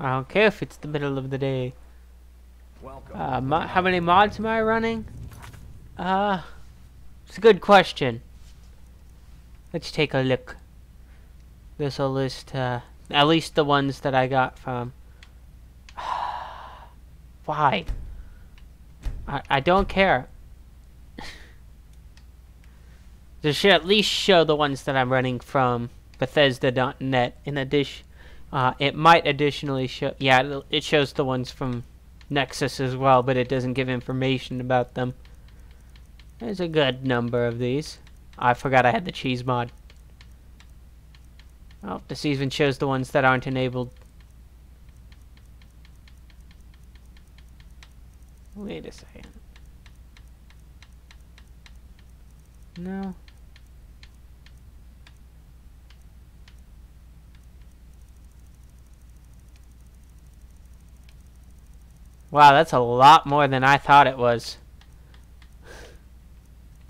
I don't care if it's the middle of the day. How many mods am I running? It's a good question. Let's take a look. This will list at least the ones that I got from. Why? I don't care. This should at least show the ones that I'm running from Bethesda.net. In addition, it might additionally show. Yeah, it shows the ones from Nexus as well, but it doesn't give information about them. There's a good number of these. I forgot I had the cheese mod. Oh, this even shows the ones that aren't enabled. Wait a second. No. Wow, that's a lot more than I thought it was.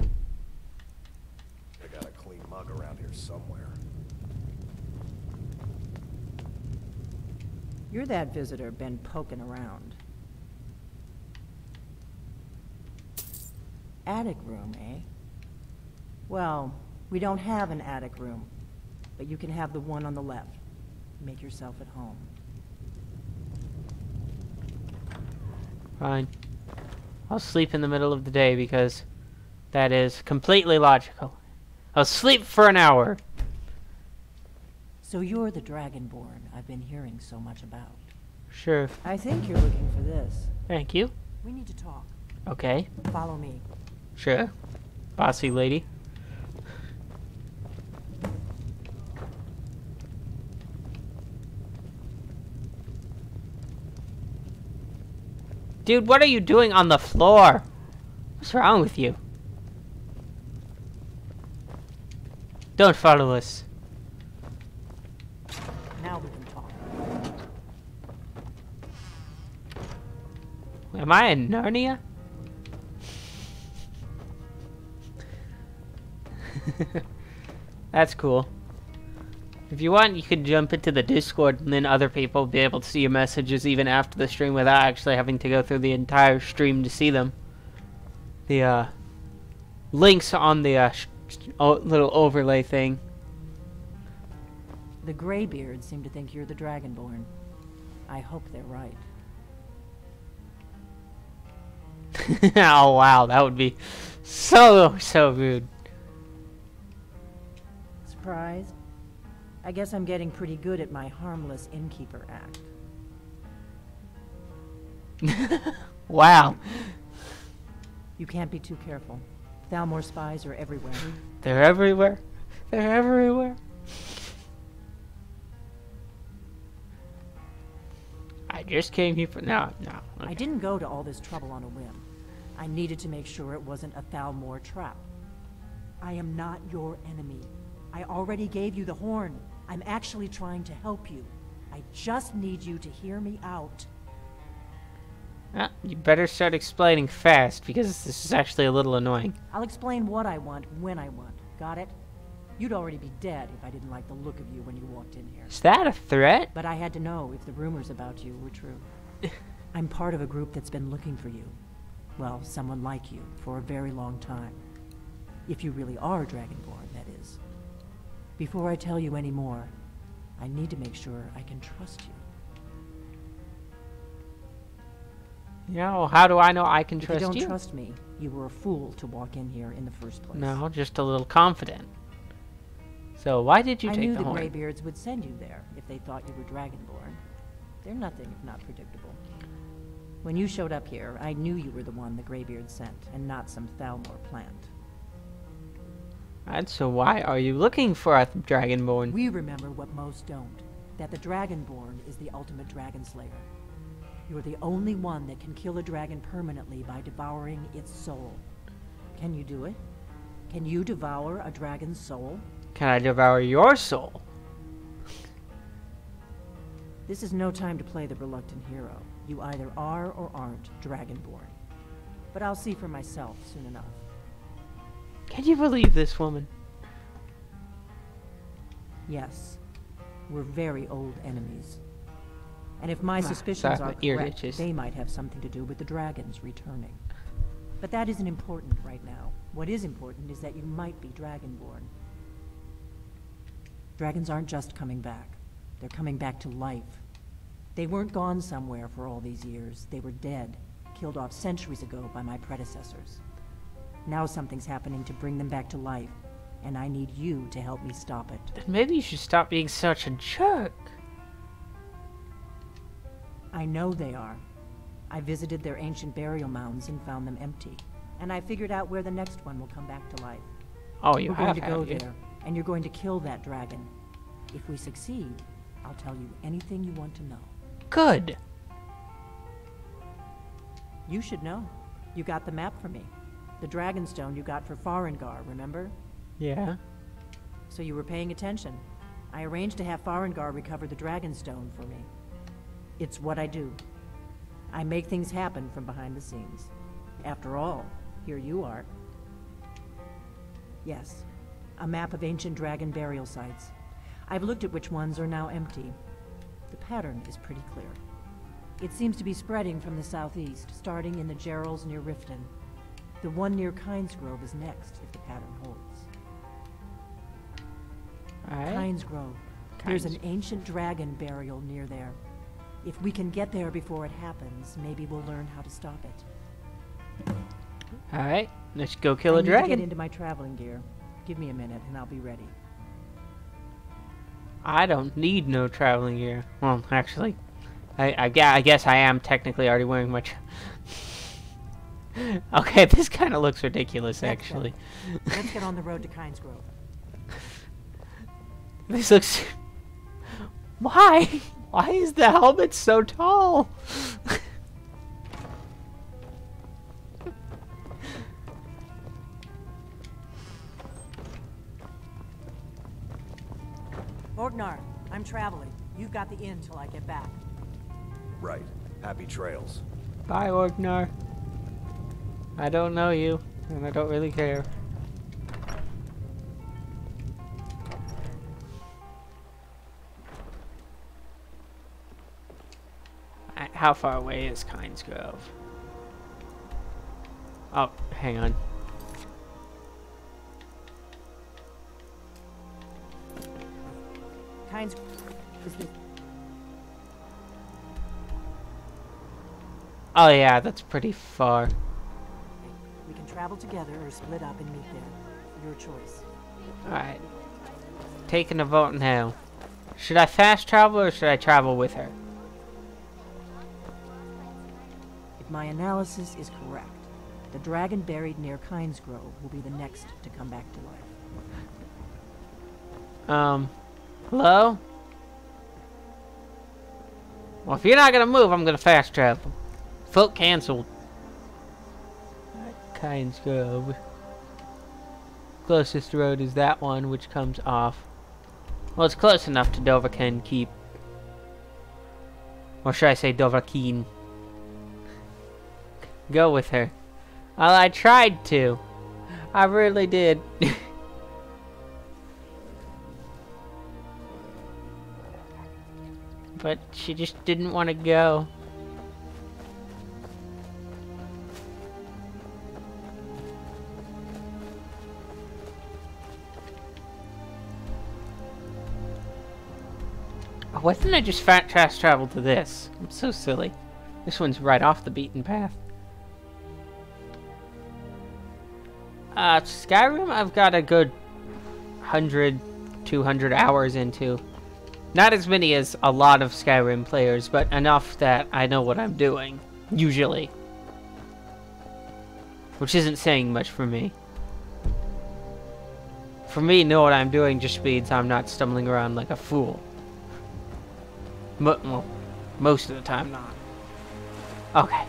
I got a clean mug around here somewhere. You're that visitor been poking around. Attic room, eh? Well, we don't have an attic room, but you can have the one on the left. Make yourself at home. Fine. I'll sleep in the middle of the day because that is completely logical. I'll sleep for an hour. So you're the Dragonborn I've been hearing so much about. Sure. I think you're looking for this. Thank you. We need to talk. Okay. Follow me. Sure. Bossy lady. Dude, what are you doing on the floor? What's wrong with you? Don't follow us. Now we can talk. Am I in Narnia? That's cool. If you want, you can jump into the Discord and then other people will be able to see your messages even after the stream without actually having to go through the entire stream to see them. The links on the little overlay thing. The Greybeards seem to think you're the Dragonborn. I hope they're right. Oh wow, that would be so rude. Surprised? I guess I'm getting pretty good at my harmless innkeeper act. Wow. You can't be too careful. Thalmor spies are everywhere. They're everywhere. They're everywhere. I just came here for no. Okay. I didn't go to all this trouble on a whim. I needed to make sure it wasn't a Thalmor trap. I am not your enemy. I already gave you the horn. I'm actually trying to help you. I just need you to hear me out. You better start explaining fast, because this is actually a little annoying. I'll explain what I want when I want. Got it? You'd already be dead if I didn't like the look of you when you walked in here. Is that a threat? But I had to know if the rumors about you were true. I'm part of a group that's been looking for you. Well, someone like you, for a very long time. If you really are Dragonborn, that is. Before I tell you any more, I need to make sure I can trust you. Yeah, well, how do I know I can trust you? If you don't trust me, you were a fool to walk in here in the first place. No, just a little confident. So why did you take the horn? I knew the Greybeards would send you there if they thought you were Dragonborn. They're nothing if not predictable. When you showed up here, I knew you were the one the Greybeards sent, and not some Thalmor plant. And so why are you looking for a Dragonborn? We remember what most don't, that the Dragonborn is the ultimate dragon slayer. You're the only one that can kill a dragon permanently by devouring its soul. Can you do it? Can you devour a dragon's soul? Can I devour your soul? This is no time to play the reluctant hero. You either are or aren't Dragonborn. But I'll see for myself soon enough. Can you believe this woman? Yes. We're very old enemies. And if my suspicions are correct, they might have something to do with the dragons returning. But that isn't important right now. What is important is that you might be Dragonborn. Dragons aren't just coming back. They're coming back to life. They weren't gone somewhere for all these years. They were dead, killed off centuries ago by my predecessors. Now something's happening to bring them back to life, and I need you to help me stop it. Then maybe you should stop being such a jerk. I know they are. I visited their ancient burial mounds and found them empty. And I figured out where the next one will come back to life. Oh, you have, We're going to go there, and you're going to kill that dragon. If we succeed, I'll tell you anything you want to know. Good. You should know. You got the map for me. The Dragonstone you got for Farengar, remember? Yeah. So you were paying attention. I arranged to have Farengar recover the Dragonstone for me. It's what I do. I make things happen from behind the scenes. After all, here you are. Yes, a map of ancient dragon burial sites. I've looked at which ones are now empty. The pattern is pretty clear. It seems to be spreading from the southeast, starting in the Gerals near Riften. The one near Kynesgrove is next, if the pattern holds. Kynesgrove. There's an ancient dragon burial near there. If we can get there before it happens, maybe we'll learn how to stop it. Alright, let's go kill a dragon. I need to get into my traveling gear. Give me a minute and I'll be ready. I don't need no traveling gear. Well, actually, I guess I am technically already wearing my... Okay, this kind of looks ridiculous, actually. Let's get on the road to Kynesgrove. This looks... Why? Why is the helmet so tall? Orgnar, I'm traveling. You've got the inn till I get back. Right. Happy trails. Bye, Orgnar. I don't know you, and I don't really care. How far away is Kynesgrove? Oh, hang on. Kynesgrove is the... Oh yeah, that's pretty far. travel together or split up and meet there. Your choice. Alright. Taking a vote now. Should I fast travel or should I travel with her? If my analysis is correct, the dragon buried near Kynes Grove will be the next to come back to life. Hello? Well, if you're not gonna move, I'm gonna fast travel. Vote cancelled. Kynes Grove. Closest road is that one, which comes off. Well, it's close enough to Dovahkiin Keep. Or should I say Dovahkiin? Go with her. Well, I tried to. I really did. But she just didn't want to go. Why didn't I just fast travel to this? I'm so silly. This one's right off the beaten path. Skyrim I've got a good 100, 200 hours into. Not as many as a lot of Skyrim players, but enough that I know what I'm doing. Usually. Which isn't saying much for me. For me, know what I'm doing just means I'm not stumbling around like a fool. Well, most of the time not. Okay.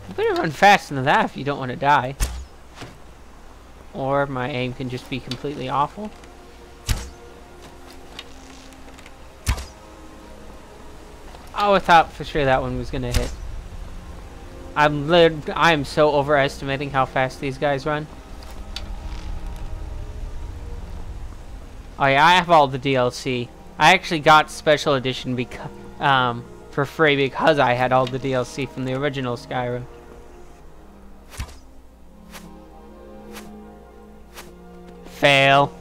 You better run faster than that if you don't want to die. Or my aim can just be completely awful. Oh, I thought for sure that one was gonna hit. I'm so overestimating how fast these guys run. Oh yeah, I have all the DLC. I actually got Special Edition for free because I had all the DLC from the original Skyrim. Fail.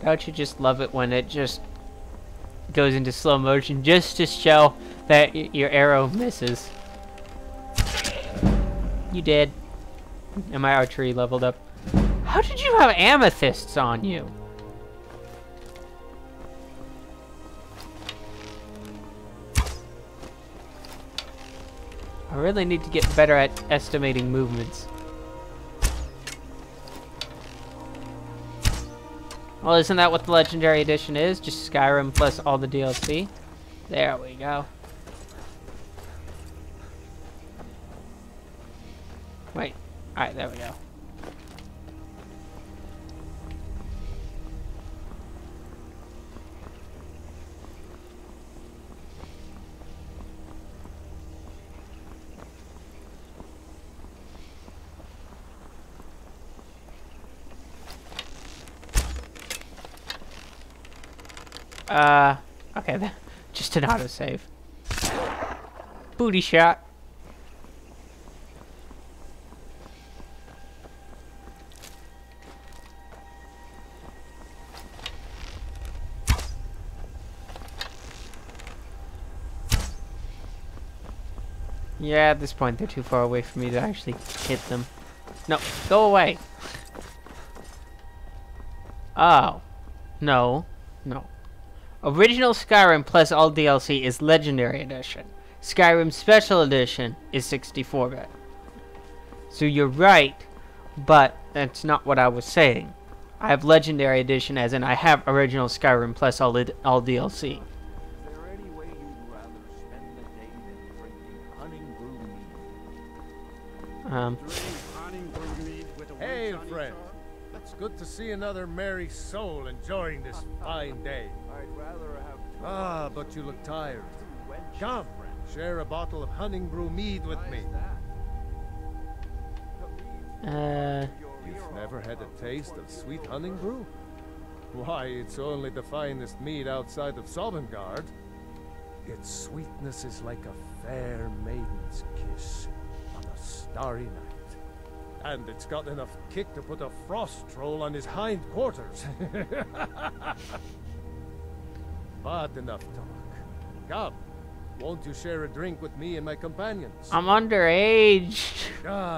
Don't you just love it when it just goes into slow motion just to show that your arrow misses? You did. And my archery leveled up. How did you have amethysts on you? I really need to get better at estimating movements. Well, isn't that what the Legendary Edition is? Just Skyrim plus all the DLC? There we go. Wait. Alright, there we go. Okay, just an autosave. Booty shot. Yeah, at this point they're too far away for me to actually hit them. No, go away. Oh. No. No. Original Skyrim plus all DLC is Legendary Edition. Skyrim Special Edition is 64-bit. So you're right, but that's not what I was saying. I have Legendary Edition as in I have original Skyrim plus all DLC. Is there any way you'd rather spend the day than drinking honey brew mead? Hey, friend. It's good to see another merry soul enjoying this fine day. I'd rather have Ah, but you look tired. Come, share a bottle of honey brew mead with me. You've never had a taste of sweet honey brew? Why, it's only the finest mead outside of Sovngarde. Its sweetness is like a fair maiden's kiss on a starry night. And it's got enough kick to put a frost troll on his hind quarters. But enough talk. Come, won't you share a drink with me and my companions? I'm underage.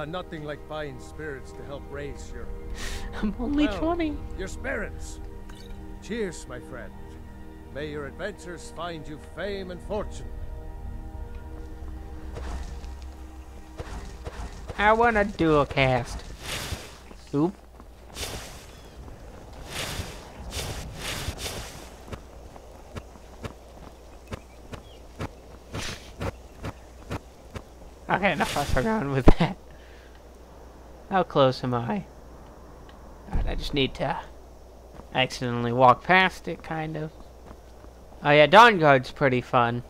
Nothing like fine spirits to help raise your... I'm only 20. Your spirits. Cheers, my friend. May your adventures find you fame and fortune. I want to do a cast. Oop. Okay, enough fuss around with that. How close am I? Alright, I just need to accidentally walk past it, kind of. Oh yeah, Dawn Guard's pretty fun.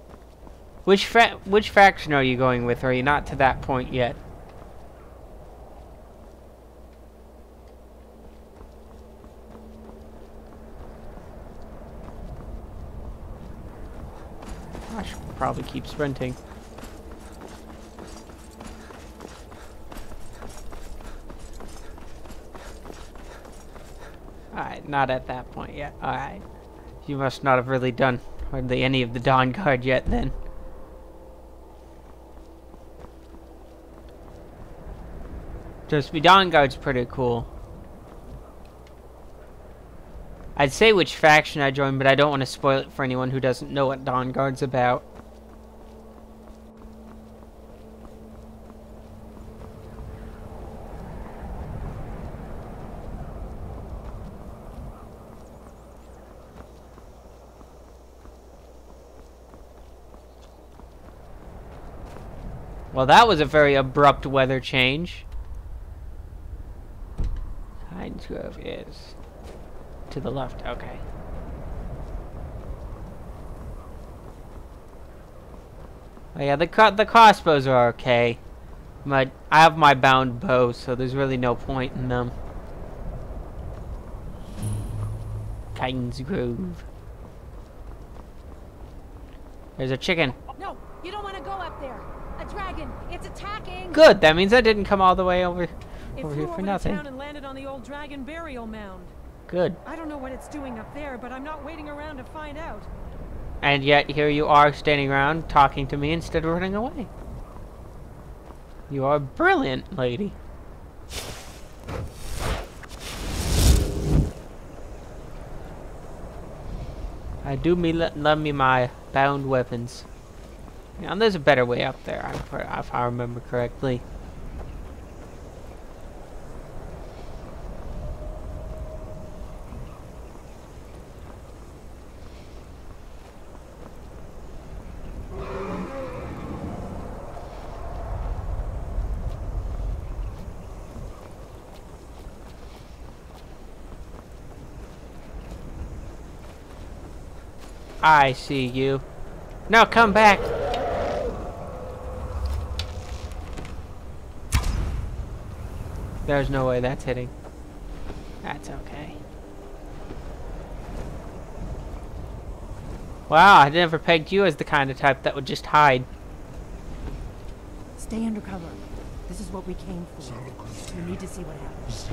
Which faction are you going with? Or are you not to that point yet? I should probably keep sprinting. Alright, not at that point yet. Alright. You must not have really done hardly any of the Dawn Guard yet then. Trust me, Dawn Guard's pretty cool. I'd say which faction I joined, but I don't want to spoil it for anyone who doesn't know what Dawn Guard's about. Well, that was a very abrupt weather change. Hines Grove is to the left. Okay. Oh yeah, the crossbows are okay. But I have my bound bow, so there's really no point in them. Hines Grove. There's a chicken. No, you don't want to go up there. A dragon, it's attacking. Good. That means I didn't come all the way over here for nothing. Town and landed on the old dragon burial mound. Good. I don't know what it's doing up there, but I'm not waiting around to find out. And yet here you are standing around talking to me instead of running away. You are brilliant, lady. I do love me my bound weapons. Yeah, and there's a better way up there, if I remember correctly. I see you. Now come back. There's no way that's hitting. That's okay. Wow, I never pegged you as the kind of type that would just hide. Stay undercover. This is what we came for. We need to see what happens.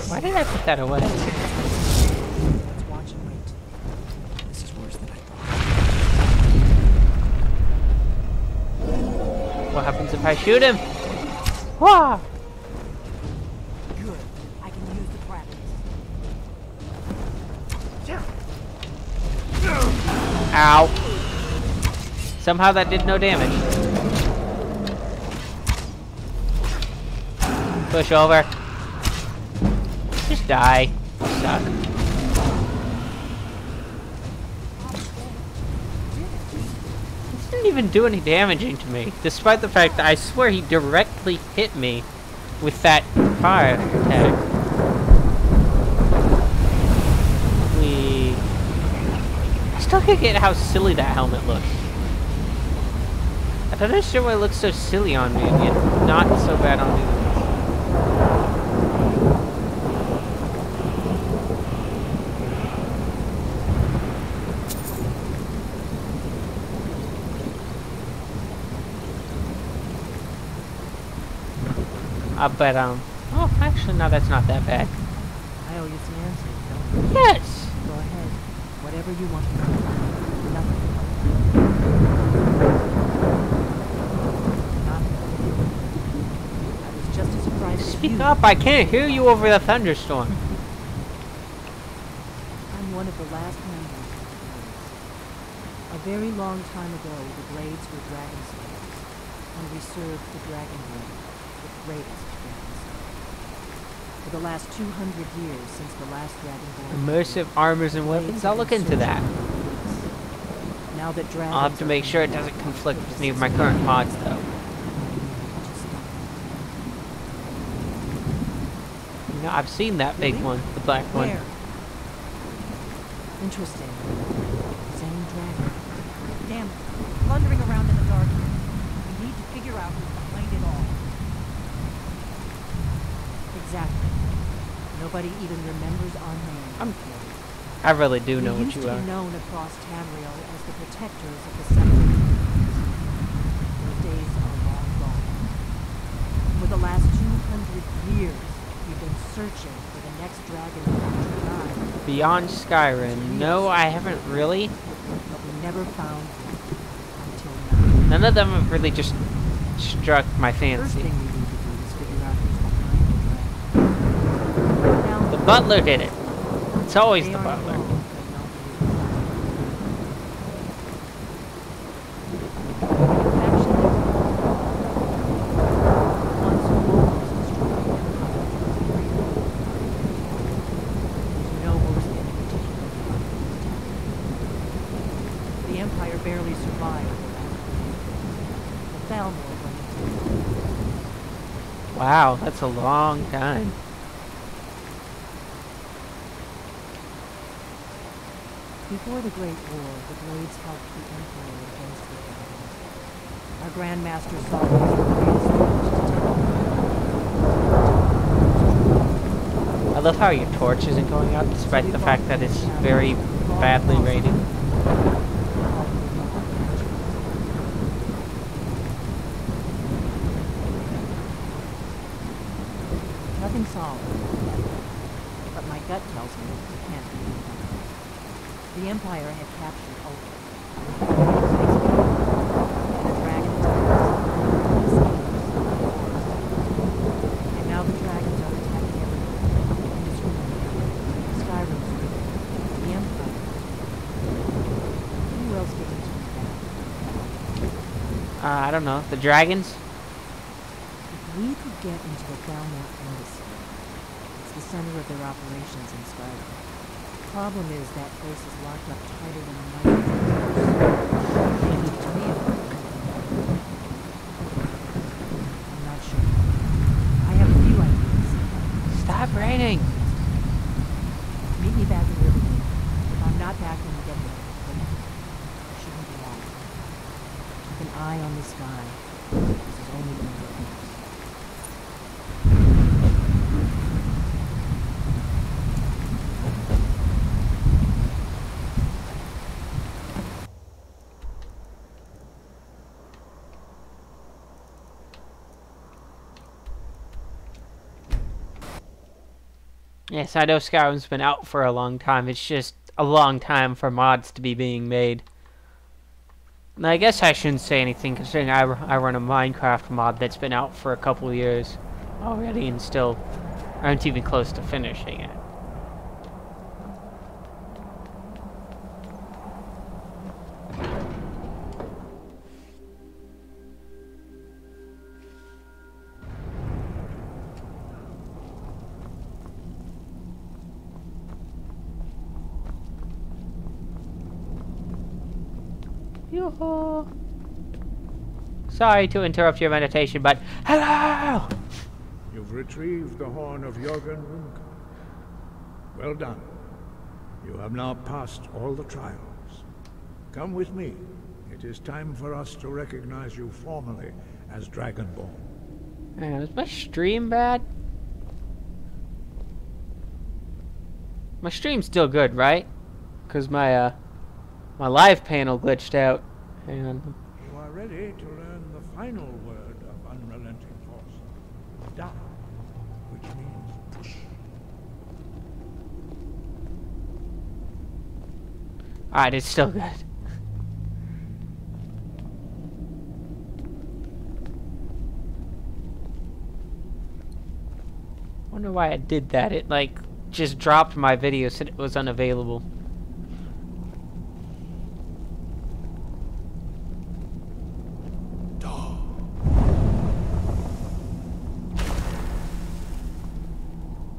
Why did I put that away? Let's watch and wait. This is worse than I thought. What happens if I shoot him? Wah! Good. I can use the practice. Ow. Somehow that did no damage. Push over. Just die. You suck. This didn't even do any damaging to me, despite the fact that I swear he directly hit me with that fire attack. I still can't get how silly that helmet looks. I don't understand why it looks so silly on me, and yet not so bad on me. But, oh, actually, no, that's not that bad. I owe you some answers, don't you? Yes! Go ahead. Whatever you want to know. Nothing. I was just as surprised as Speak you. up, I can't hear you over the thunderstorm. I'm one of the last members of the Blades. A very long time ago, the Blades were dragon slayers, and we served the Dragonborn, the greatest dragon slayer. For the last 200 years since the last Dragonborn... Immersive armors and weapons? I'll look into that. Now that dragons I'll have to make sure it doesn't conflict with any of my current mods, though. You know, I've seen that big one, the black one. Where? Interesting. Same dragon. Damn it. Blundering around in the dark here. We need to figure out who's behind it all. Exactly. Nobody even remembers our name. I really do know we what used you to are. be known across Tamriel as the protectors of the Seven. Those days are long gone. For the last 200 years, we've been searching for the next dragon to die. Beyond Skyrim. No, I haven't really. But we never found one until now. None of them have really just struck my First fancy. thing we need to do is figure out who's behind the dragon. Now, The butler did it. It's always they the aren't butler. wrong, but actually, once Rome was destroyed, there's no worse enemy to kill than the Empire barely survived. The Thalmor went into Wow, that's a long time. Before the Great War, the Blades helped the Empire against the dragons. Our Grandmaster saw it as the greatest threat to I love how your torch isn't going out despite the fact that it's very badly rated. Nothing solid. But my gut tells me it can't be done. The Empire had captured Ulta. And the dragon and now the dragons are attacking everywhere. Indiscriminately. Skyrim's river. The Empire. Who else gets into that? I don't know. The dragons? If we could get into the Thalmor embassy, it's the center of their operations in Skyrim. The problem is that place is locked up tighter than a knife. To me, I'm not sure. I have a few ideas. Stop raining! Meet me back in Riverwood. If I'm not back when you get there, then it shouldn't be long. Keep an eye on the sky. This is only going to get worse. Yes, I know Skyrim's been out for a long time. It's just a long time for mods to be being made. And I guess I shouldn't say anything considering I run a Minecraft mod that's been out for a couple years already and still aren't even close to finishing it. Yoo-hoo. Sorry to interrupt your meditation, but hello! You've retrieved the horn of Jorgen Runka. Well done. You have now passed all the trials. Come with me. It is time for us to recognize you formally as Dragonborn. Man, is my stream bad? My stream's still good, right? Because my my live panel glitched out. Hang on. You are ready to learn the final word of unrelenting force. Die. Alright, it's still good. Wonder why I did that. It like just dropped my video, said it was unavailable.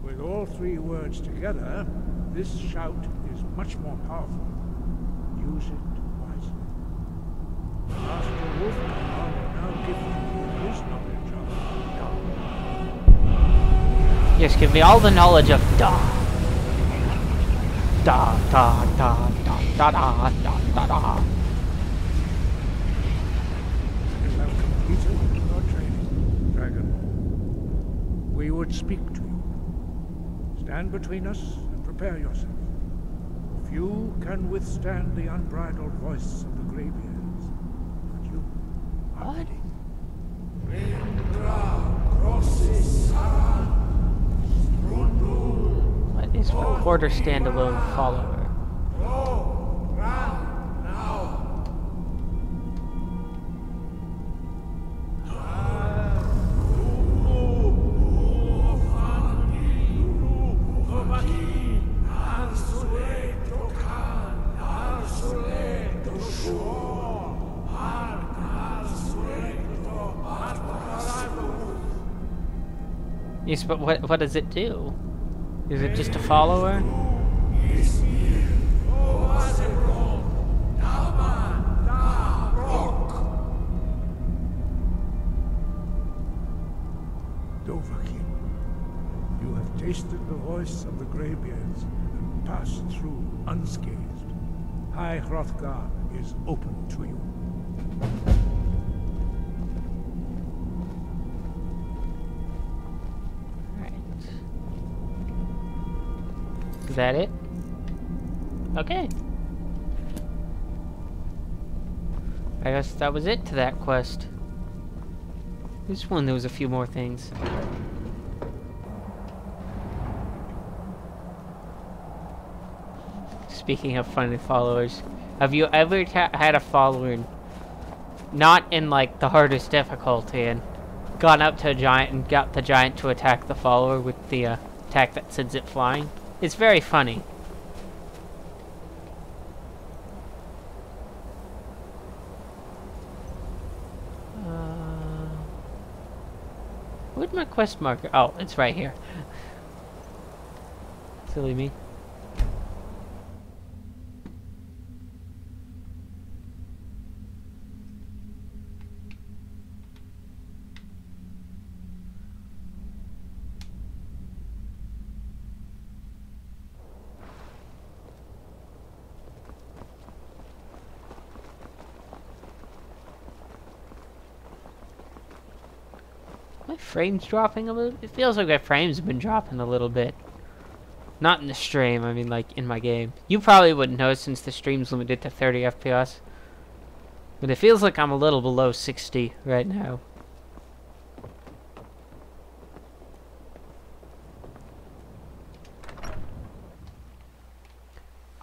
With all three words together, this shout is much more powerful. Use it wisely. Master Wolfgar will now give you his knowledge of Da. Yes, give me all the knowledge of Da. Da, da, da, da, da, da, da, da, da. You have completed your training, Dragonborn. We would speak to you. Stand between us and prepare yourself. Few can withstand the unbridled voice of the Greybeards, but you are ready. What is quarter standalone follower? Yes, but what does it do? Is it just a follower? Dovahkiin, you have tasted the voice of the Greybeards and passed through unscathed. High Hrothgar is open to you. Is that it? Okay. I guess that was it to that quest. This one, there was a few more things. Speaking of finding followers, have you ever had a follower not in like the hardest difficulty and gone up to a giant and got the giant to attack the follower with the attack that sends it flying? It's very funny. Where'd my quest marker? Oh, it's right here. Silly me. My frame's dropping a little. It feels like my frames have been dropping a little bit. Not in the stream, I mean like in my game. You probably wouldn't know since the stream's limited to 30 FPS. But it feels like I'm a little below 60 right now.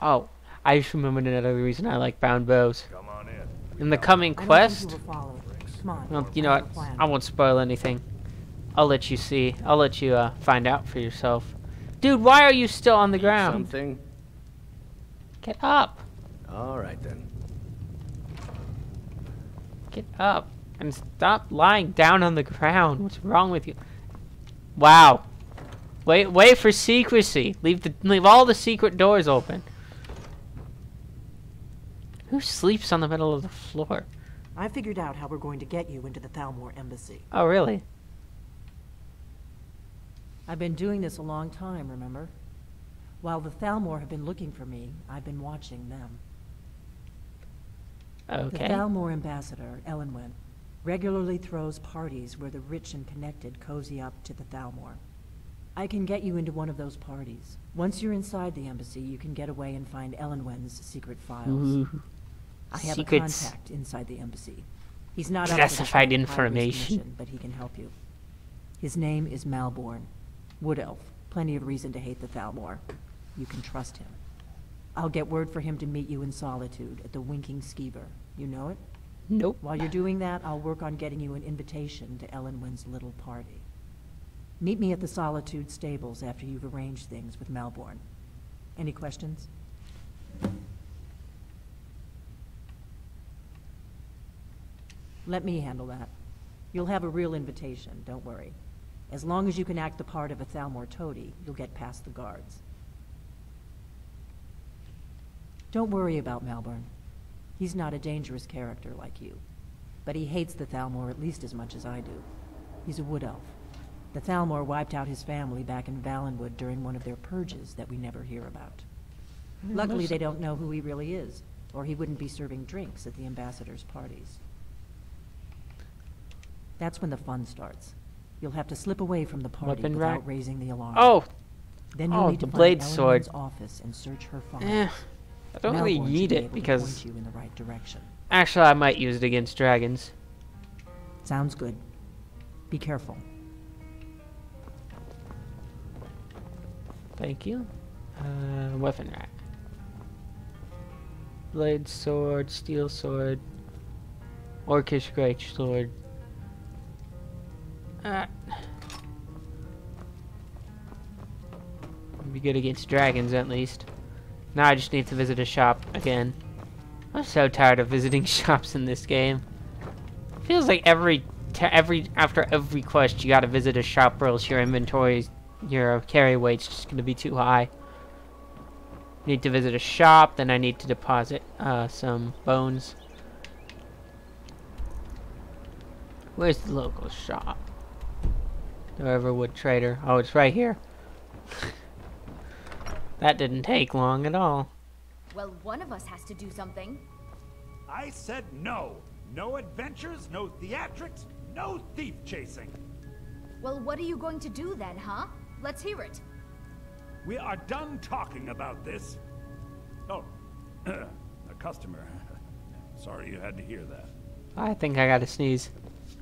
Oh, I just remembered another reason I like bound bows. Come on in. In the coming quest, Come on, well, you know what? I won't spoil anything. I'll let you see. I'll let you find out for yourself. Dude, why are you still on the ground? Something? Get up. All right then. Get up and stop lying down on the ground. What's wrong with you? Wow. Wait for secrecy. Leave all the secret doors open. Who sleeps on the middle of the floor? I figured out how we're going to get you into the Thalmor embassy. Oh, really? I've been doing this a long time, remember? While the Thalmor have been looking for me, I've been watching them. Okay. The Thalmor ambassador, Elenwen, regularly throws parties where the rich and connected cozy up to the Thalmor. I can get you into one of those parties. Once you're inside the embassy, you can get away and find Elenwen's secret files. Ooh. I have Secrets. a contact inside the embassy. He's not Classified up to the information. mission, but he can help you. His name is Malborn. Wood Elf. Plenty of reason to hate the Thalmor. You can trust him. I'll get word for him to meet you in Solitude at the Winking Skeever. You know it? Nope. While you're doing that, I'll work on getting you an invitation to Ellenwyn's little party. Meet me at the Solitude stables after you've arranged things with Melbourne. Any questions? Let me handle that. You'll have a real invitation, don't worry. As long as you can act the part of a Thalmor toady, you'll get past the guards. Don't worry about Melbourne. He's not a dangerous character like you. But he hates the Thalmor at least as much as I do. He's a wood elf. The Thalmor wiped out his family back in Valenwood during one of their purges that we never hear about. Luckily, they don't know who he really is, or he wouldn't be serving drinks at the ambassadors' parties. That's when the fun starts. You'll have to slip away from the party without raising the alarm. Oh! Then you'll need to blade find sword. Ellenwyn's office and search her file. I don't really Melbourne need should be it able to because point you in the right direction. actually I might use it against dragons. Sounds good. Be careful. Thank you. Weapon rack. Blade sword, steel sword, orcish great sword. Be good against dragons at least. Now I just need to visit a shop again. I'm so tired of visiting shops in this game. Feels like after every quest you gotta visit a shop, or else your inventory, your carry weight's just gonna be too high. Need to visit a shop, then I need to deposit some bones. Where's the local shop? The Riverwood Trader. Oh, it's right here. That didn't take long at all. Well, one of us has to do something. I said no. No adventures, no theatrics, no thief chasing. Well, what are you going to do then, huh? Let's hear it. We are done talking about this. Oh, a customer. Sorry you had to hear that. I think I gotta sneeze.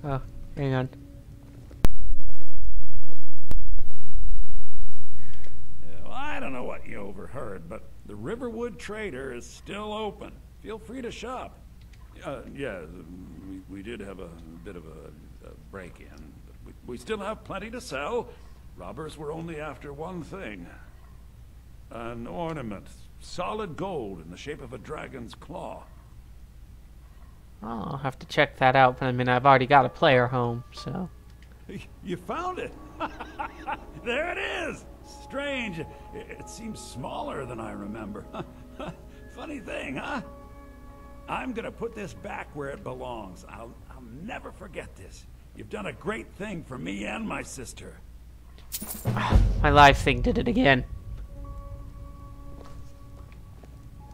Oh, hang on. Well, I don't know what you overheard, but the Riverwood Trader is still open. Feel free to shop. Yeah, we did have a bit of a break-in, but we still have plenty to sell. Robbers were only after one thing. An ornament. Solid gold in the shape of a dragon's claw. Oh, I'll have to check that out, but I mean, I've already got a player home, so... You found it! There it is! Strange. It seems smaller than I remember. Funny thing, huh? I'm gonna put this back where it belongs. I'll never forget this. You've done a great thing for me and my sister. My live thing did it again.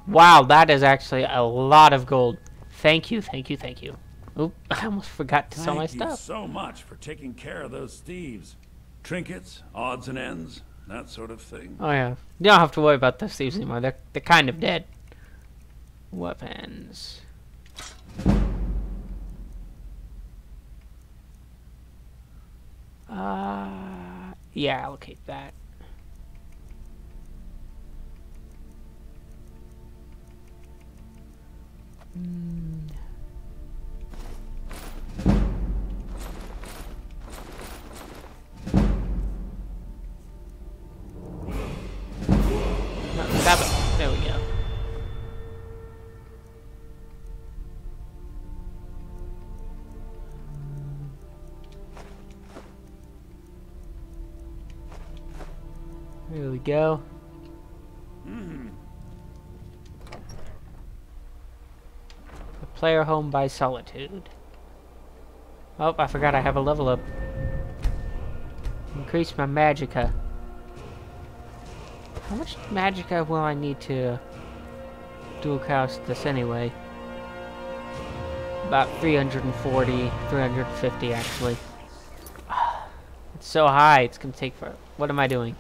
Wow, that is actually a lot of gold. Thank you, thank you, thank you. Oop, I almost forgot to sell my stuff. Thank you so much for taking care of those thieves. Trinkets, odds and ends, that sort of thing. Oh yeah, you don't have to worry about those thieves anymore. They're kind of dead. Weapons. Yeah, allocate that. Stop it. There we go. There we go. The player home by Solitude. Oh, I forgot I have a level up. Increase my magicka. How much magicka will I need to dual cast this anyway? About 340, 350 actually. It's so high, it's gonna take for... What am I doing?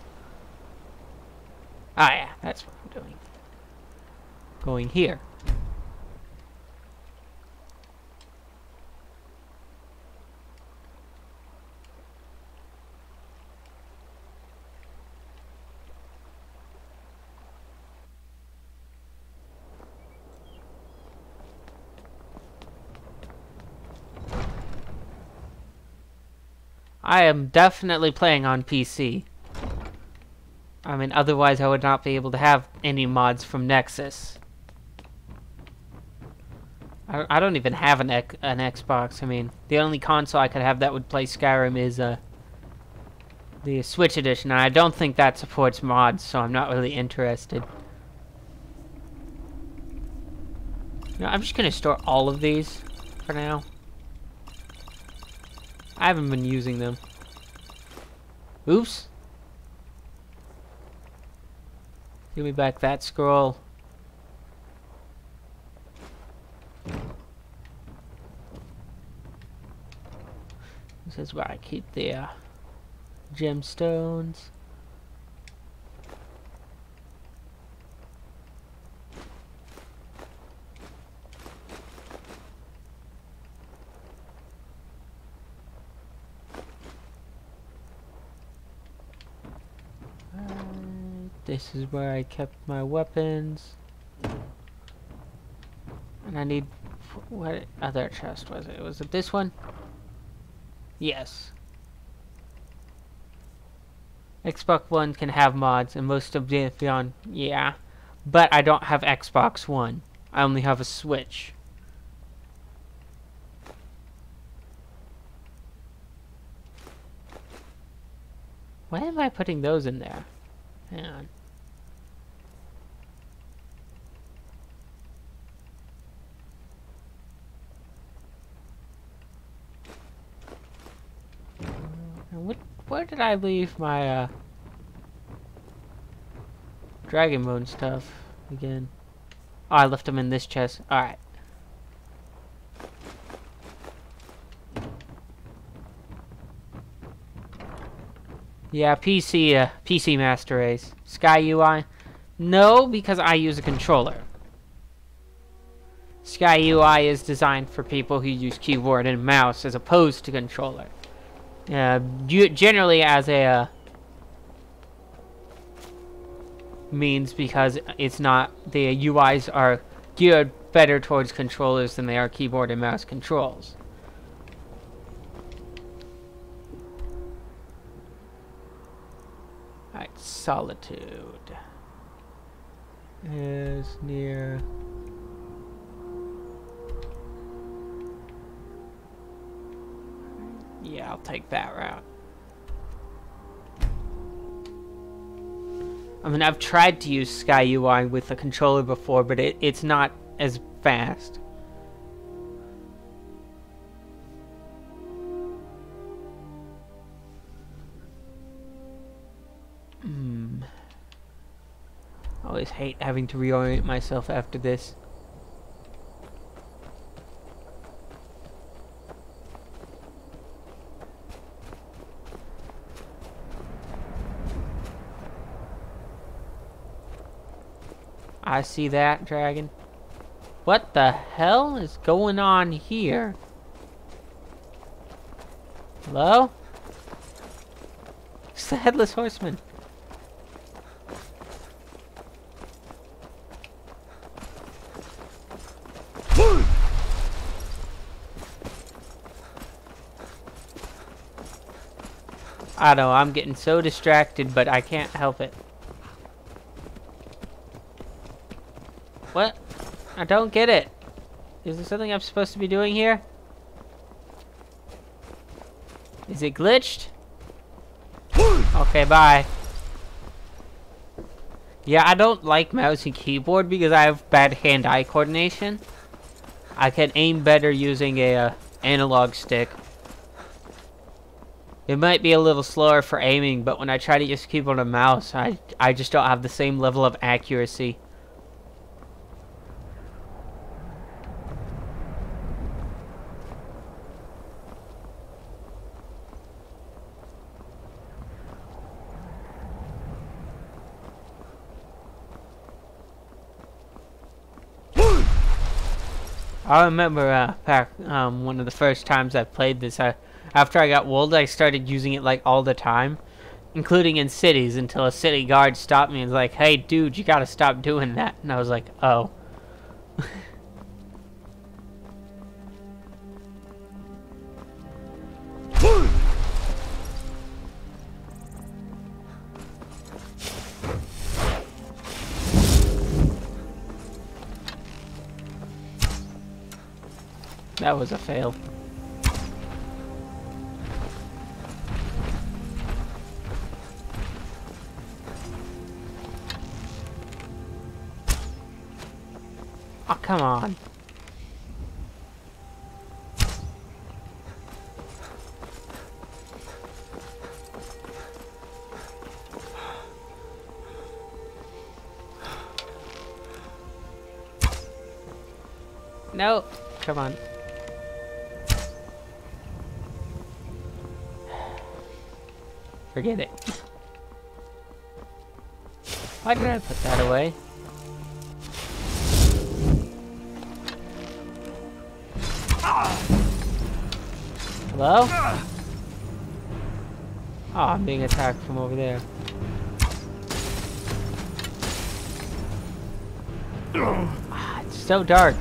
Ah yeah, that's what I'm doing. Going here. I am definitely playing on PC. I mean, otherwise I would not be able to have any mods from Nexus. I don't even have an Xbox. I mean, the only console I could have that would play Skyrim is the Switch edition, and I don't think that supports mods, so I'm not really interested. You know, I'm just gonna store all of these for now. I haven't been using them. Oops. Give me back that scroll. This is where I keep the gemstones. This is where I kept my weapons. And I need... what other chest was it? Was it this one? Yes. Xbox One can have mods, and most of them beyond, yeah. But I don't have Xbox One. I only have a Switch. Why am I putting those in there? Hang on. Where did I leave my Dragon Bone stuff again? Oh, I left them in this chest. Alright. Yeah, PC Master Race. Sky UI? No, because I use a controller. Sky UI is designed for people who use keyboard and mouse as opposed to controller. Generally as a means, because it's not, the UIs are geared better towards controllers than they are keyboard and mouse controls. Alright, Solitude is near... yeah, I'll take that route. I mean, I've tried to use Sky UI with a controller before, but it's not as fast. I always hate having to reorient myself after this. I see that, dragon. What the hell is going on here? Hello? It's the Headless Horseman. I know, I'm getting so distracted, but I can't help it. What? I don't get it. Is there something I'm supposed to be doing here? Is it glitched? Okay, bye. Yeah, I don't like mouse and keyboard because I have bad hand-eye coordination. I can aim better using a analog stick. It might be a little slower for aiming, but when I try to use keyboard and mouse, I just don't have the same level of accuracy. I remember back one of the first times I played this, after I got wold, I started using it like all the time, including in cities, until a city guard stopped me and was like, "Hey dude, you gotta stop doing that." And I was like, oh. That was a fail. Oh, come on. No, come on. Forget it. Why did I put that away? Hello? Oh, I'm being attacked from over there. Ah, it's so dark.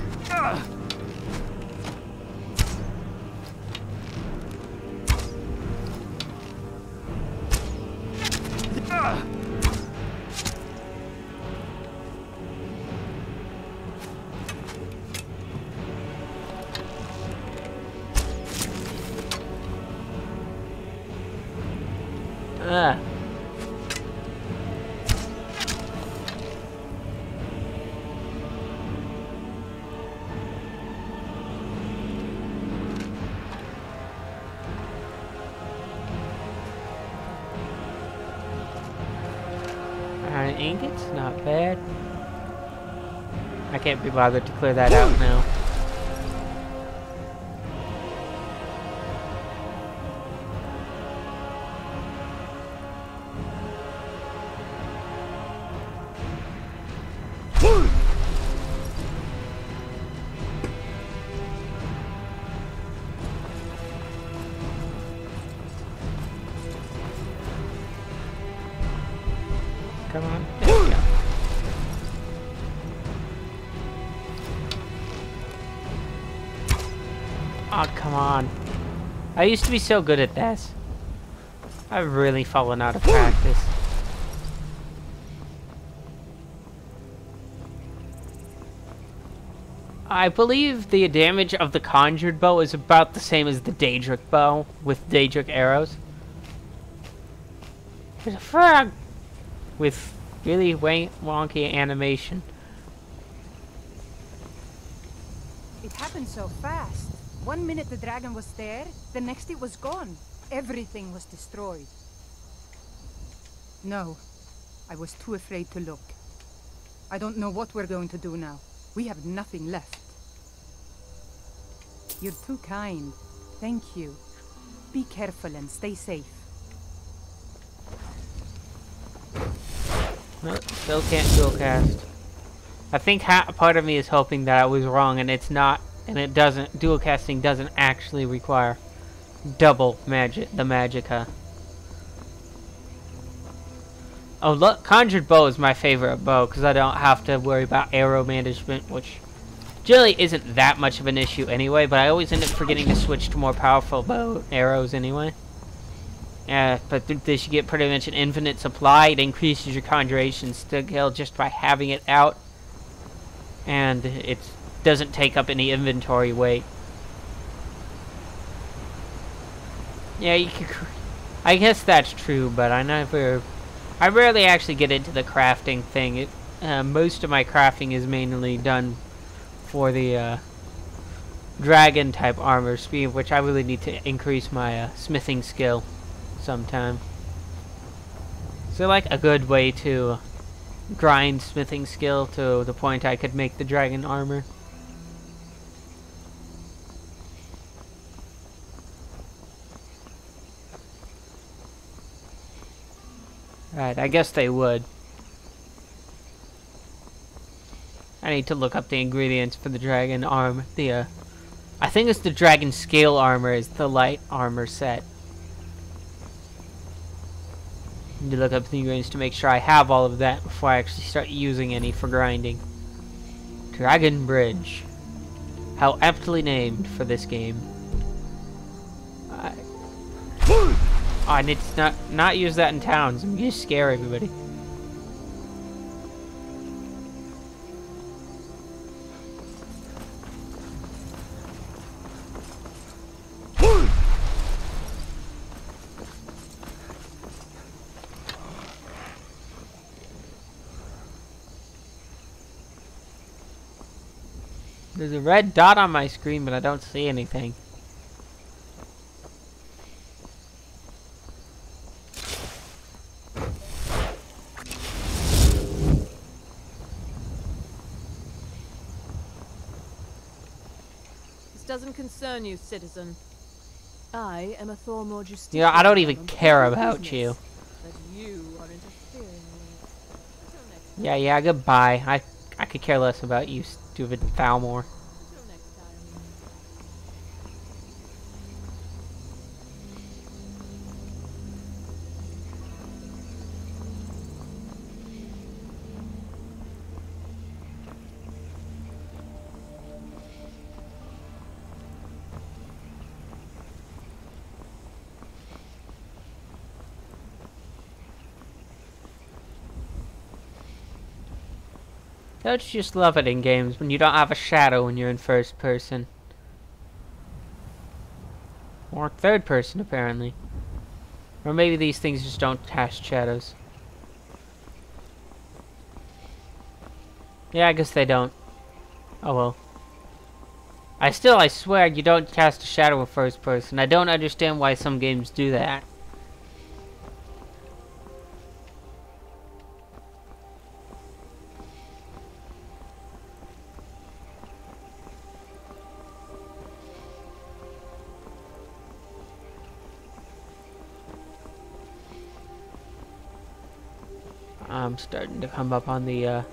Ah. Iron ingots, not bad. I can't be bothered to clear that out now. Come on. There we go. Oh, come on. I used to be so good at this. I've really fallen out of practice. I believe the damage of the conjured bow is about the same as the Daedric bow with Daedric arrows. There's a frog with really wonky animation. It happened so fast. 1 minute the dragon was there, the next it was gone. Everything was destroyed. No, I was too afraid to look. I don't know what we're going to do now. We have nothing left. You're too kind. Thank you. Be careful and stay safe. Well, still can't dual cast. I think part of me is hoping that I was wrong and it's not, and it doesn't. Dual casting doesn't actually require double magic. The magicka. Oh look, conjured bow is my favorite bow because I don't have to worry about arrow management, which generally isn't that much of an issue anyway. But I always end up forgetting to switch to more powerful bow arrows anyway. But this you get pretty much an infinite supply. It increases your conjuration skill just by having it out, and it doesn't take up any inventory weight. Yeah, you can. I guess that's true, but I rarely actually get into the crafting thing. Most of my crafting is mainly done for the dragon type armor speed, which I really need to increase my smithing skill sometime. So like a good way to grind smithing skill to the point I could make the dragon armor. Right, I guess they would. I need to look up the ingredients for the dragon armor. I think it's the dragon scale armor is the light armor set. Need to look up the ingredients to make sure I have all of that before I actually start using any for grinding. Dragon Bridge. How aptly named for this game. Oh, I need to not use that in towns. I'm gonna scare everybody. There's a red dot on my screen, but I don't see anything. This doesn't concern you, citizen. I am a Thormore Justiciar. You know, I don't even care about you. But you are interfering with. Yeah, goodbye. I could care less about you, stupid Thalmor. Don't you just love it in games when you don't have a shadow when you're in first person? Or third person, apparently. Or maybe these things just don't cast shadows. Yeah, I guess they don't. Oh well. I swear, you don't cast a shadow in first person. I don't understand why some games do that. I'm starting to come up on the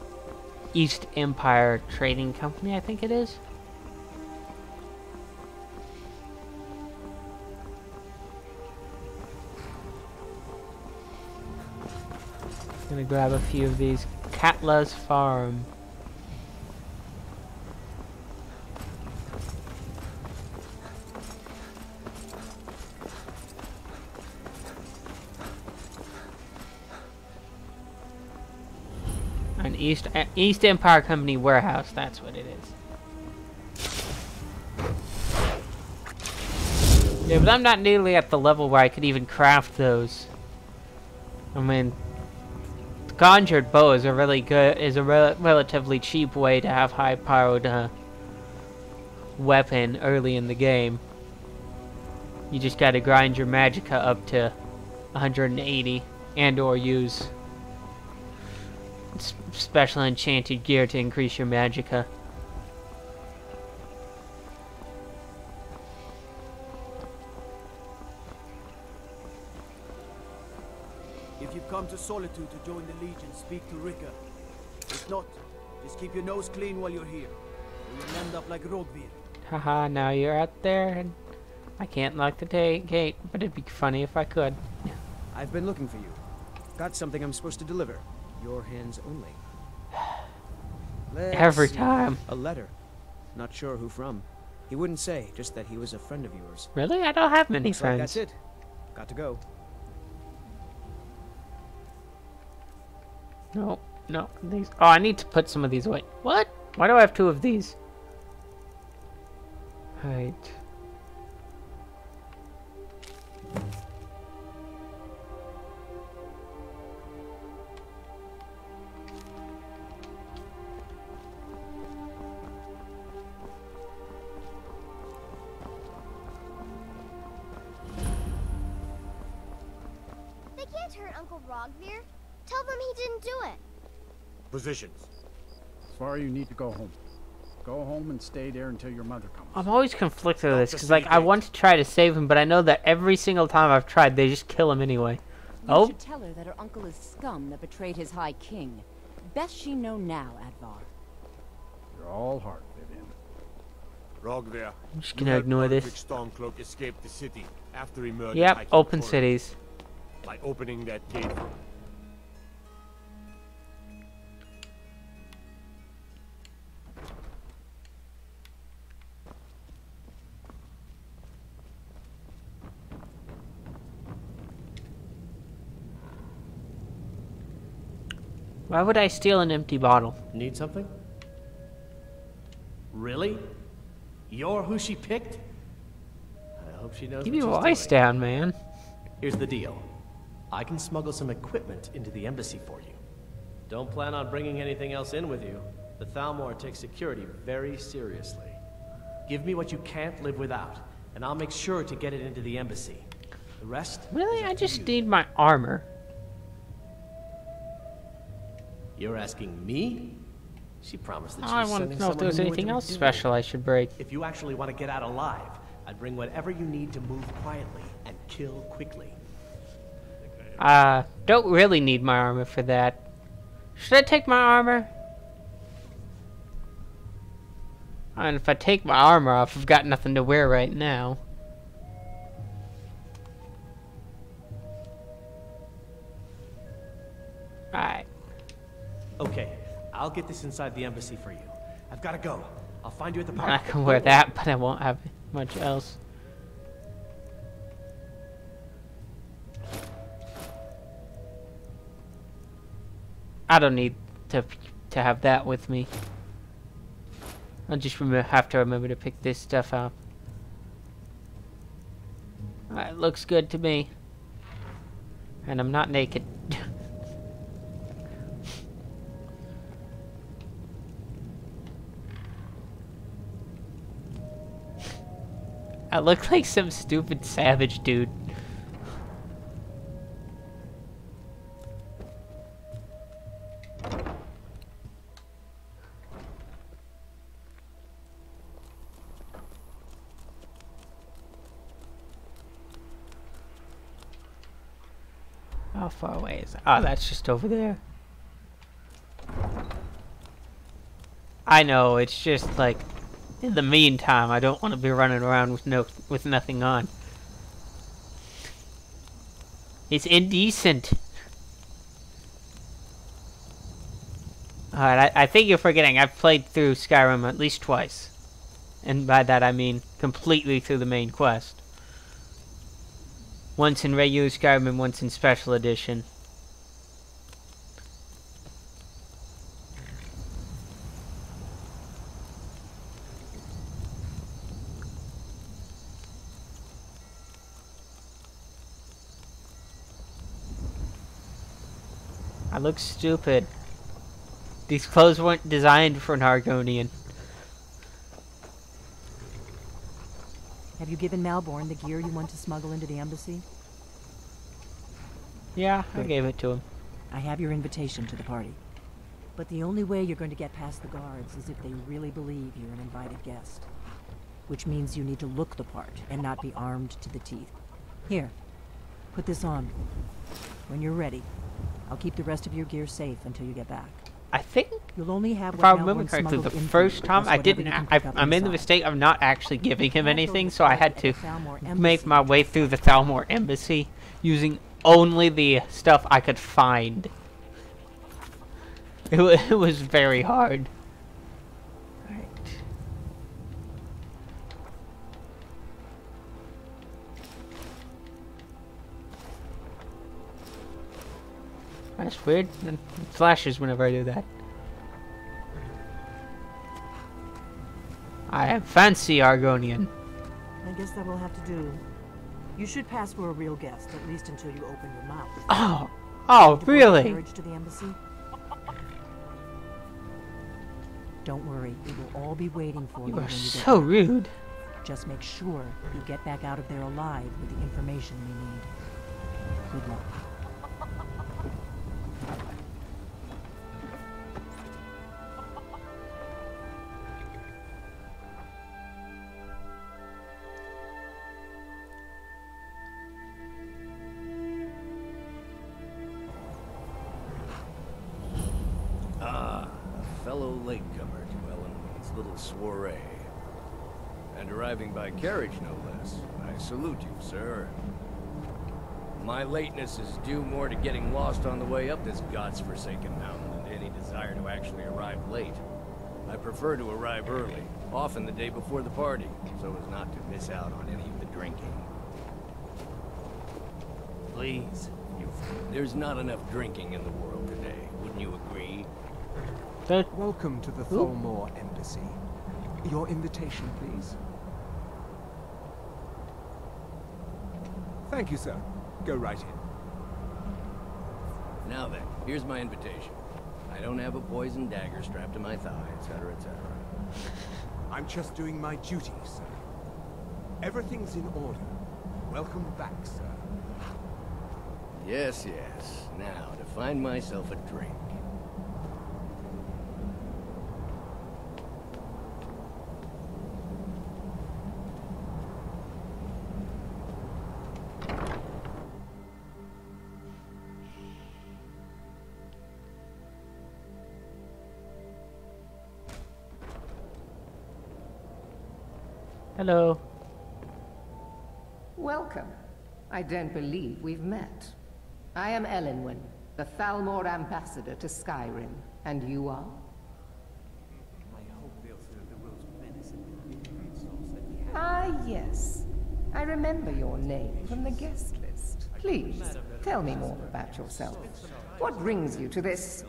East Empire Trading Company, I think it is. Gonna grab a few of these. Katla's Farm. An East Empire Company warehouse, that's what it is. Yeah, but I'm not nearly at the level where I could even craft those. I mean, the conjured bow is a really good, relatively cheap way to have high-powered weapon early in the game. You just gotta grind your magicka up to 180 and or use special enchanted gear to increase your magicka. If you've come to Solitude to join the Legion, speak to Rika. If not, just keep your nose clean while you're here, or you'll end up like Rogvir. Haha, now you're out there and I can't lock the gate, but it'd be funny if I could. I've been looking for you. Got something I'm supposed to deliver. Your hands only. Every time. A letter. Not sure who from. He wouldn't say, just that he was a friend of yours. Really? I don't have many Looks friends. Like that's it. Got to go. No, these. Oh, I need to put some of these away. What? Why do I have two of these? Right. They can't hurt Uncle Rogvir. Tell them he didn't do it. Positions. Svar, you need to go home. Go home and stay there until your mother comes. I'm always conflicted with this because, like, I want to try to save him, but I know that every single time I've tried, they just kill him anyway. You should tell her that her uncle is scum that betrayed his high king. Best she know now, Advar. You're all heart, Vivian. Rogvir. I'm just gonna ignore this. Stormcloak escaped the city after he murdered. Yep, open cities. By opening that gate for him. Why would I steal an empty bottle? Need something? Really? You're who she picked? I hope she knows. Keep what your she's voice doing. down, man. Here's the deal. I can smuggle some equipment into the embassy for you. Don't plan on bringing anything else in with you. The Thalmor takes security very seriously. Give me what you can't live without, and I'll make sure to get it into the embassy. The rest... Really? I just need my armor. You're asking me? She promised that she I was want sending to know if someone there's who knew what anything they were else doing. special I should break. If you actually want to get out alive, I'd bring whatever you need to move quietly and kill quickly. Don't really need my armor for that. Should I take my armor? And if I take my armor off, I've got nothing to wear right now. Alright. Okay, I'll get this inside the embassy for you. I've got to go. I'll find you at the park. I can wear that, but I won't have much else. I don't need to have that with me. I'll just have to remember to pick this stuff up. Alright, looks good to me. And I'm not naked. I look like some stupid savage dude. How far away is that? Oh, that's just over there. I know, it's just like, in the meantime, I don't want to be running around with nothing on. It's indecent. Alright, I think you're forgetting, I've played through Skyrim at least twice. And by that I mean completely through the main quest. Once in regular Skyrim and once in Special Edition. I look stupid. These clothes weren't designed for an Argonian. Have you given Malborn the gear you want to smuggle into the embassy? Yeah, I gave it to him. I have your invitation to the party. But the only way you're going to get past the guards is if they really believe you're an invited guest. Which means you need to look the part and not be armed to the teeth. Here, put this on. When you're ready, I'll keep the rest of your gear safe until you get back. I think, you'll only have if I remember correctly, the first time I didn't. I made the mistake of not actually giving him anything, so I had to make my way through the Thalmor embassy using only the stuff I could find. It was very hard. Right. That's weird. It flashes whenever I do that. I am fancy Argonian. I guess that will have to do. You should pass for a real guest, at least until you open your mouth. Oh, really? Carriage to the embassy? Don't worry, we will all be waiting for you when you are get so back. rude. Just make sure you get back out of there alive with the information we need. Good luck. Fellow latecomer to Ellen's little soiree. And arriving by carriage, no less. I salute you, sir. My lateness is due more to getting lost on the way up this god's-forsaken mountain than to any desire to actually arrive late. I prefer to arrive early, often the day before the party, so as not to miss out on any of the drinking. Please, there's not enough drinking in the world today, wouldn't you agree? Welcome to the Thalmor Embassy. Your invitation, please. Thank you, sir. Go right in. Now then, here's my invitation. I don't have a poison dagger strapped to my thigh, etc., etc. I'm just doing my duty, sir. Everything's in order. Welcome back, sir. Yes, yes. Now, to find myself a drink. Hello. Welcome. I don't believe we've met. I am Elenwen, the Thalmor ambassador to Skyrim. And you are? Ah, yes. I remember your name from the guest list. Please, tell me more about yourself. What brings you to this...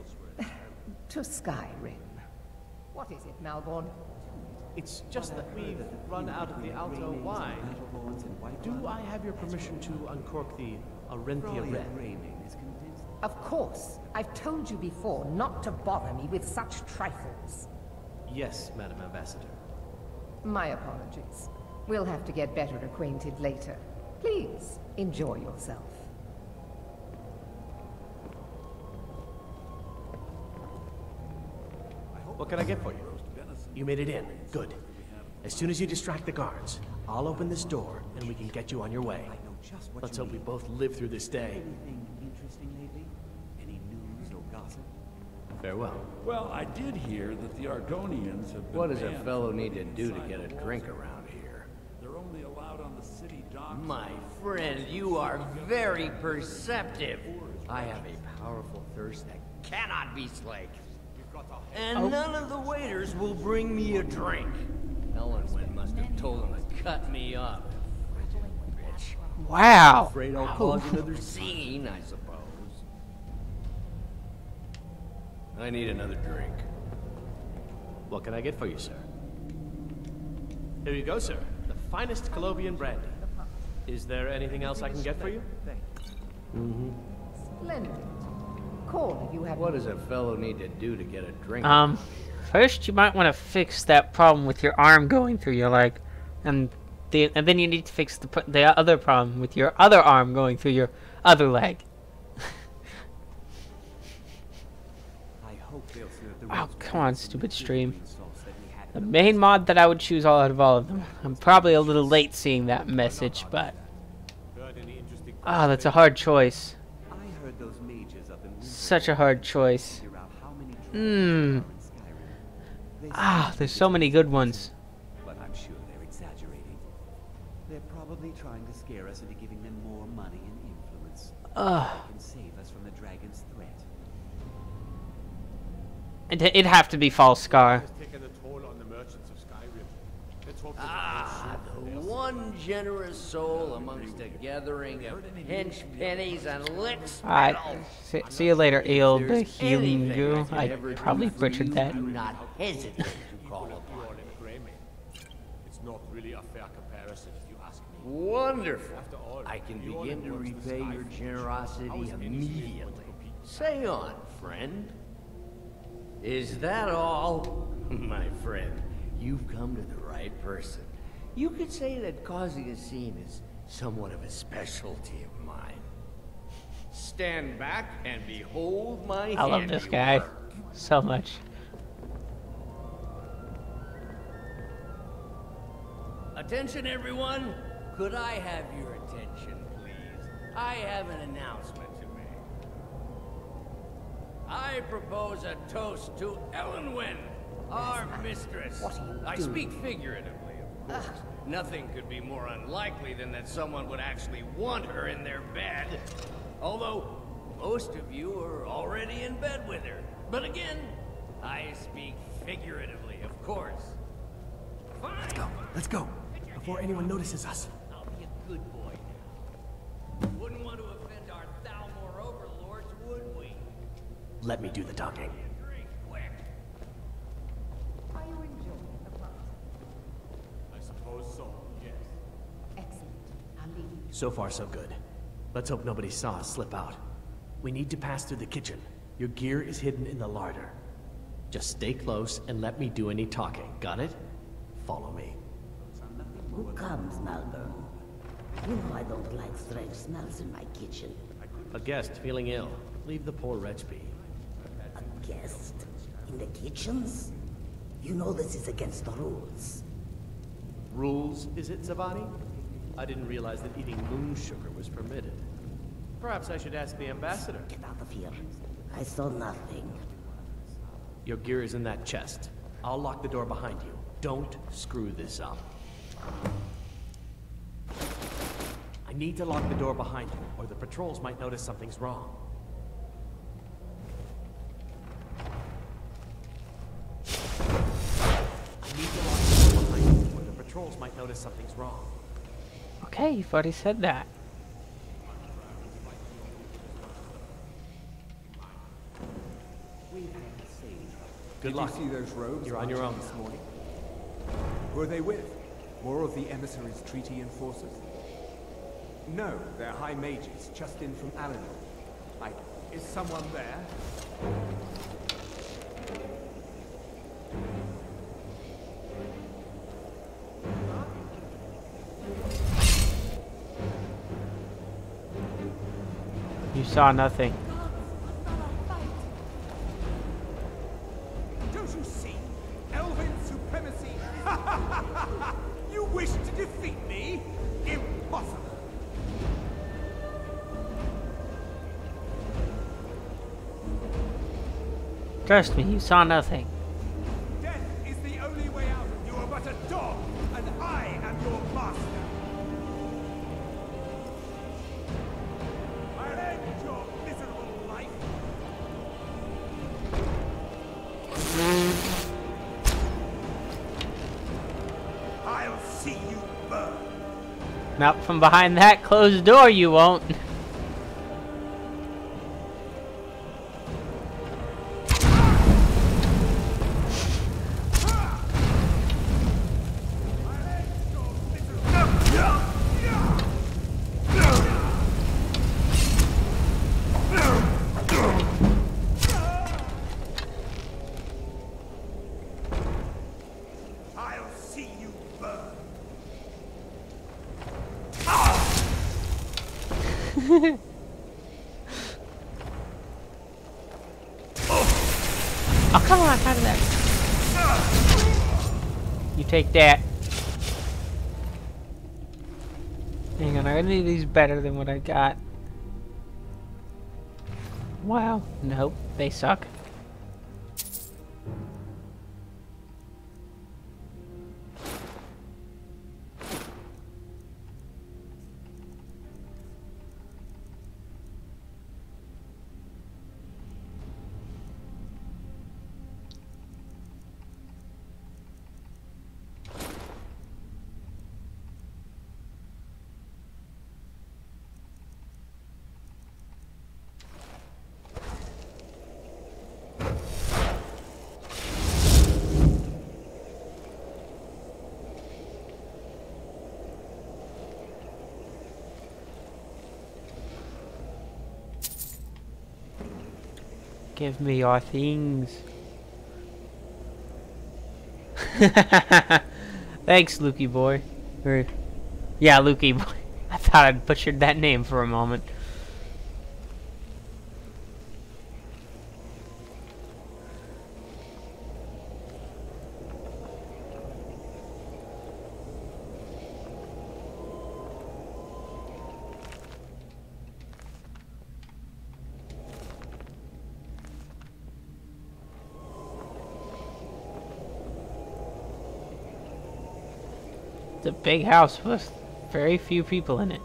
to Skyrim? What is it, Malborn? It's just that we've run out of the Alto wine. Do I have your permission to uncork the Arenthia Red? Of course. I've told you before not to bother me with such trifles. Yes, Madam Ambassador. My apologies. We'll have to get better acquainted later. Please, enjoy yourself. What can I get for you? You made it in. Good. As soon as you distract the guards, I'll open this door and we can get you on your way. Let's hope we both live through this day. Anything interesting lately? Any news or gossip? Farewell. Well, I did hear that the Argonians have been What does a banned fellow from need to living do to inside get a the walls drink of the around here? They're only allowed on the city docks. My friend, you are very perceptive. I have a powerful thirst that cannot be slaked. And none of the waiters will bring me a drink. Elenwen must have told them to cut me up. Bitch. Wow. Afraid I'll cause another scene, I suppose. I need another drink. What can I get for you, sir? Here you go, sir. The finest Colovian brandy. Is there anything else I can get for you? Mm-hmm. Splendid. Call if you have... What does a fellow need to do to get a drink? First you might want to fix that problem with your arm going through your leg, and then you need to fix the other problem with your other arm going through your other leg. Wow, come on, stupid stream. The main mod that I would choose out of all of them. I'm probably a little late seeing that message, but... that's a hard choice. Such a hard choice. There's so many good ones. But I'm sure they're exaggerating. They're probably trying to scare us into giving them more money and influence. They can save us from the dragon's threat. It'd have to be False Scar. The one generous soul amongst a gathering of pinch pennies and licks. Alright, see you later, Eel the Healing Goo. I probably butchered that. Do not hesitate to call upon me. It's not really a fair comparison, if you ask me. Wonderful. I can begin to repay your generosity immediately. Say on, friend. Is that all? My friend, you've come to the right person. You could say that causing a scene is somewhat of a specialty of mine. Stand back and behold my handiwork. I love this guy so much. Attention, everyone. Could I have your attention, please? I have an announcement to make. I propose a toast to Elenwen, our mistress. I speak figuratively, of course. Nothing could be more unlikely than that someone would actually want her in their bed. Although, most of you are already in bed with her. But again, I speak figuratively, of course. Fine. Let's go. Before anyone notices us. I'll be a good boy now. Wouldn't want to offend our Thalmor overlords, would we? Let me do the talking. Are you enjoying the party? I suppose so, yes. Excellent. I'll leave you. So far, so good. Let's hope nobody saw us slip out. We need to pass through the kitchen. Your gear is hidden in the larder. Just stay close and let me do any talking. Got it? Follow me. Who comes, Malburn? You know I don't like strange smells in my kitchen. A guest feeling ill. Leave the poor wretch be. A guest? In the kitchens? You know this is against the rules. Rules, is it, Zavani? I didn't realize that eating moon sugar was permitted. Perhaps I should ask the ambassador. Get out of here. I saw nothing. Your gear is in that chest. I'll lock the door behind you. Don't screw this up. I need to lock the door behind you, or the patrols might notice something's wrong. I need to lock the door behind you, or the patrols might notice something's wrong. Okay, you've already said that. Good luck. Did you see those robes? You're on your own this morning. Who are they with? More of the emissaries' treaty enforcers? No, they're high mages, just in from Alinor. Is someone there? You saw nothing. Don't you see? Elven supremacy! You wish to defeat me? Impossible! Trust me, you saw nothing. Death is the only way out. You are but a dog, and I am your master. I'll end your miserable life. I'll see you burn. Not from behind that closed door, you won't. I'll see you burn. Oh, come on, how did that? You take that. Hang on, I need these better than what I got. Wow, nope, they suck. Give me your things. Thanks, Lukey boy. Or, yeah, Lukey boy. I thought I'd butchered that name for a moment. It's a big house with very few people in it.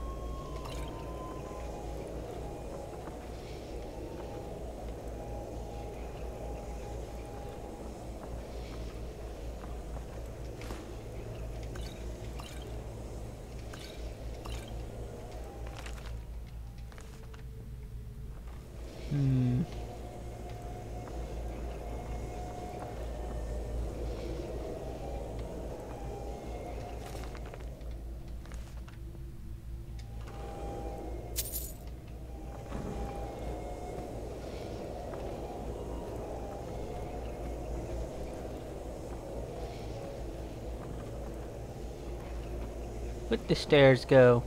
Where'd the stairs go?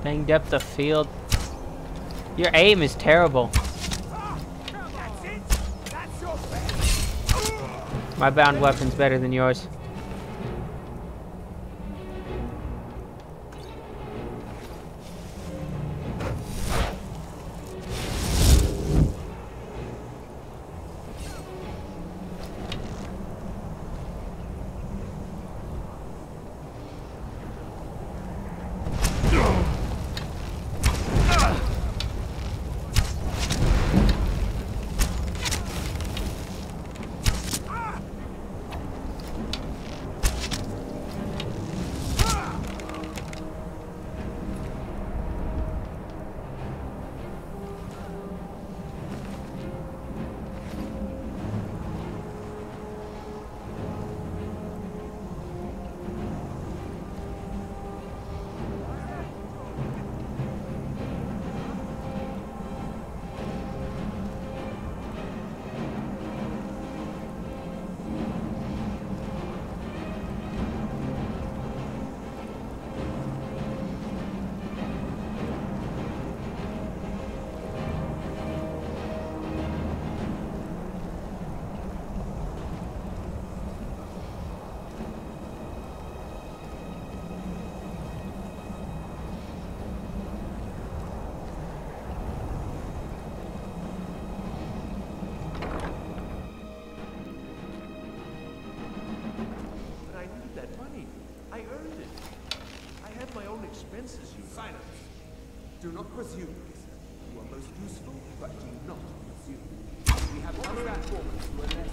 Dang depth of field. Your aim is terrible. My bound weapon's better than yours. Do not presume, Kissa. You are most useful, but do not presume. We have other informants who are less.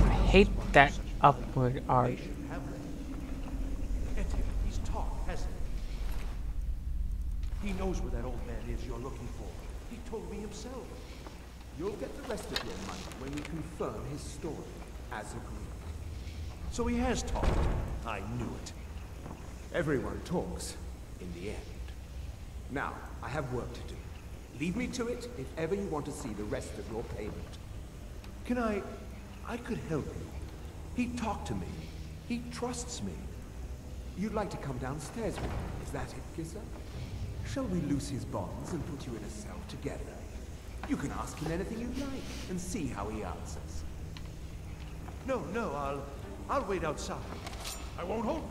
I hate that upward arc. He's talked, hasn't he? He knows where that old man is you're looking for. He told me himself. You'll get the rest of your money when we confirm his story, as agreed. So he has talked. I knew it. Everyone talks, in the end. Now, I have work to do. Leave me to it if ever you want to see the rest of your payment. Can I could help you. He talked to me. He trusts me. You'd like to come downstairs with me, is that it, Kissa? Shall we loose his bonds and put you in a cell together? You can ask him anything you like, and see how he answers. No, I'll wait outside. I won't hold...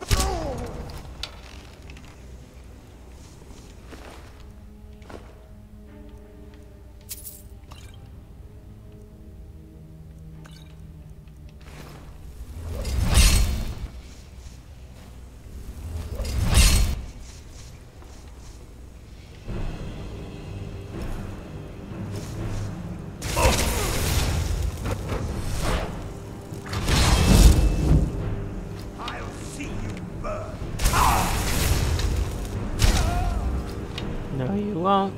No, you won't.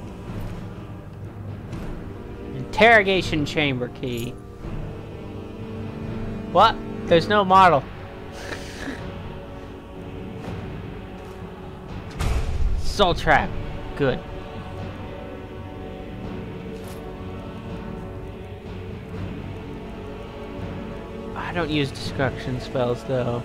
Interrogation chamber key. What? There's no model. Soul trap. Good. I don't use destruction spells though.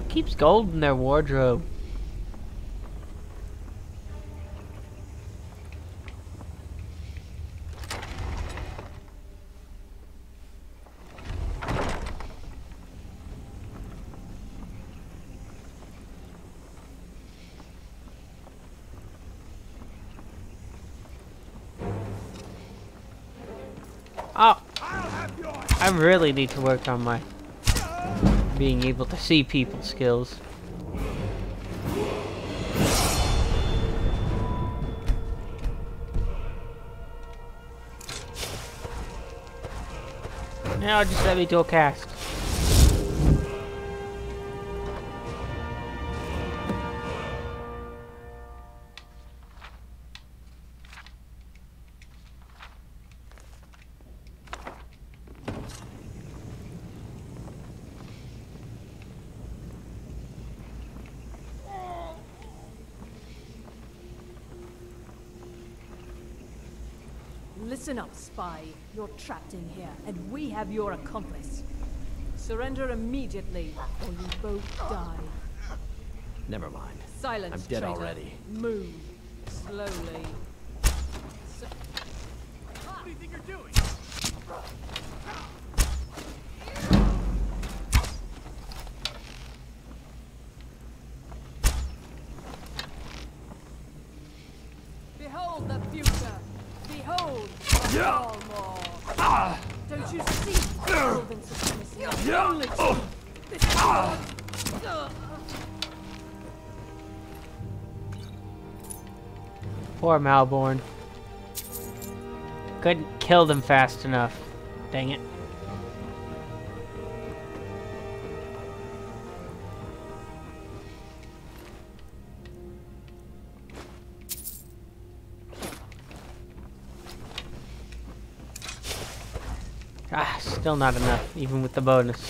Keeps gold in their wardrobe. Oh, I really need to work on my being able to see people skills. Now just let me do a cast. Listen up, spy. You're trapped in here, and we have your accomplice. Surrender immediately, or you both die. Never mind. Silence, I'm dead traitor. already. Move. Slowly. What do you think you're doing? Behold the future. Behold the Thalmor. Don't you see Elven supremacy? Only this world. Poor Malborn. Couldn't kill them fast enough. Dang it. Ah, still not enough, even with the bonus.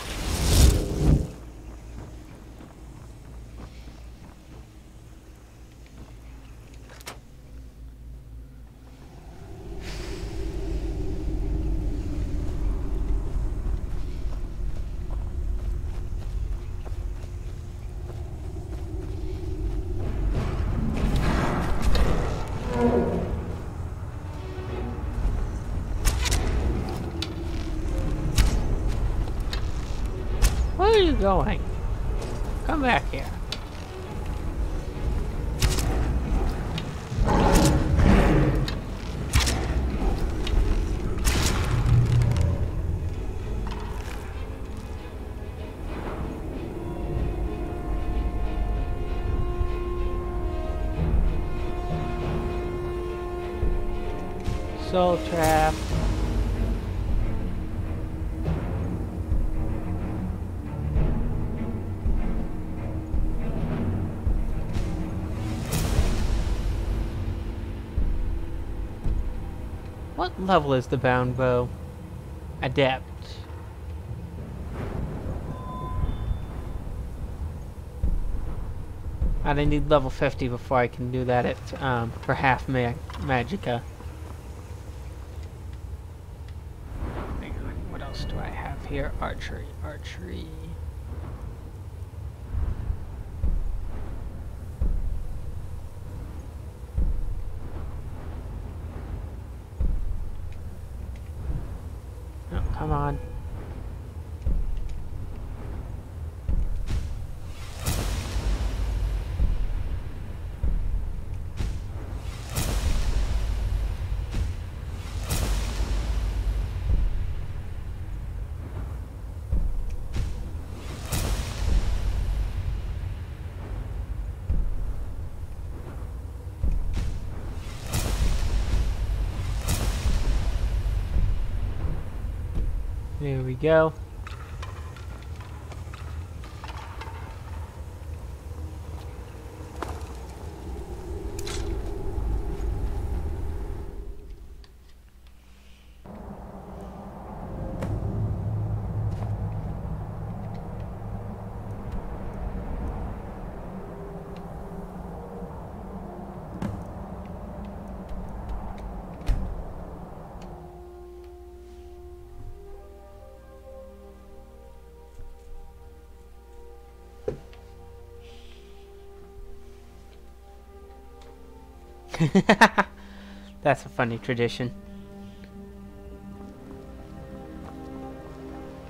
Where are you going? Come back here. Soul trap. What level is the bound bow? Adept. I need level 50 before I can do that at for half magicka. Hang on, what else do I have here? Archery, archery. Oh, come on. There we go. That's a funny tradition.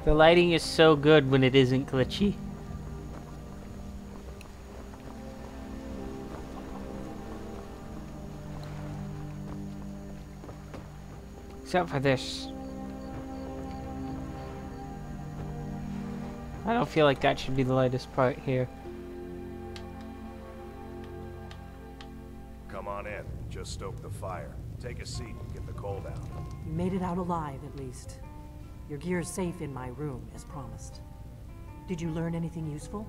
The lighting is so good when it isn't glitchy. Except for this. I don't feel like that should be the lightest part here. Come on in. Just stoke the fire. Take a seat and get the cold out. You made it out alive, at least. Your gear's safe in my room, as promised. Did you learn anything useful?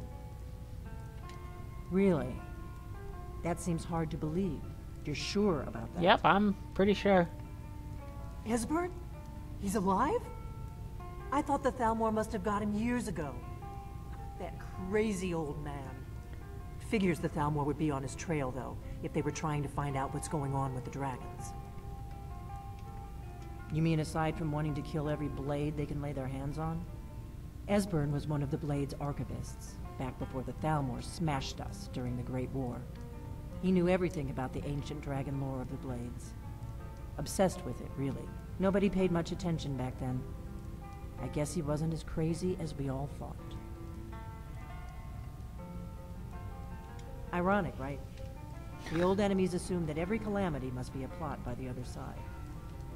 Really? That seems hard to believe. You're sure about that? Yep, I'm pretty sure. Esbern? He's alive? I thought the Thalmor must have got him years ago. That crazy old man. Figures the Thalmor would be on his trail, though, if they were trying to find out what's going on with the dragons. You mean aside from wanting to kill every blade they can lay their hands on? Esbern was one of the Blade's archivists, back before the Thalmor smashed us during the Great War. He knew everything about the ancient dragon lore of the Blades. Obsessed with it, really. Nobody paid much attention back then. I guess he wasn't as crazy as we all thought. Ironic, right? The old enemies assumed that every calamity must be a plot by the other side.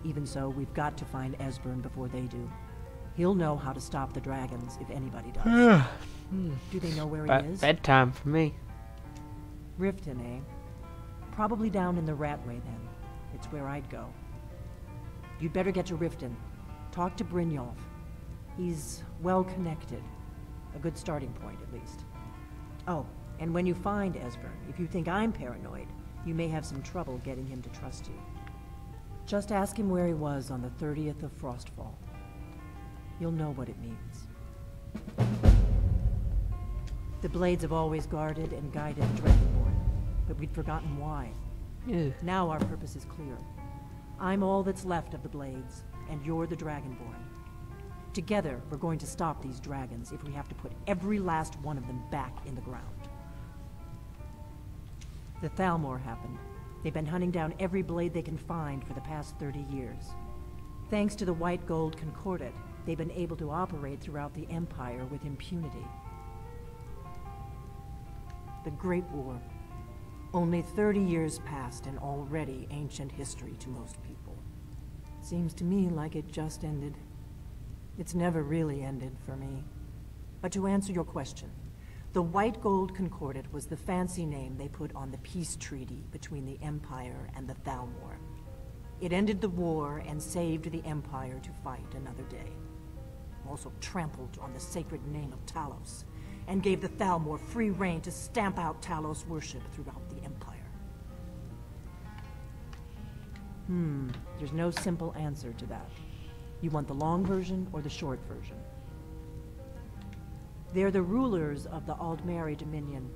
Even so, we've got to find Esbern before they do. He'll know how to stop the dragons if anybody does. Do they know where he is? Bedtime for me. Riften, eh? Probably down in the Ratway, then. It's where I'd go. You'd better get to Riften. Talk to Brynjolf. He's well connected. A good starting point, at least. Oh, and when you find Esbern, if you think I'm paranoid, you may have some trouble getting him to trust you. Just ask him where he was on the 30th of Frostfall. You'll know what it means. The Blades have always guarded and guided Dragonborn, but we'd forgotten why. Ew. Now our purpose is clear. I'm all that's left of the Blades, and you're the Dragonborn. Together, we're going to stop these dragons if we have to put every last one of them back in the ground. The Thalmor happened. They've been hunting down every blade they can find for the past 30 years. Thanks to the White Gold Concordat, they've been able to operate throughout the Empire with impunity. The Great War. Only 30 years passed and already ancient history to most people. Seems to me like it just ended. It's never really ended for me. But to answer your question, the White Gold Concordat was the fancy name they put on the peace treaty between the Empire and the Thalmor. It ended the war and saved the Empire to fight another day. Also trampled on the sacred name of Talos, and gave the Thalmor free rein to stamp out Talos worship throughout the Empire. There's no simple answer to that. You want the long version or the short version? They're the rulers of the Aldmeri Dominion,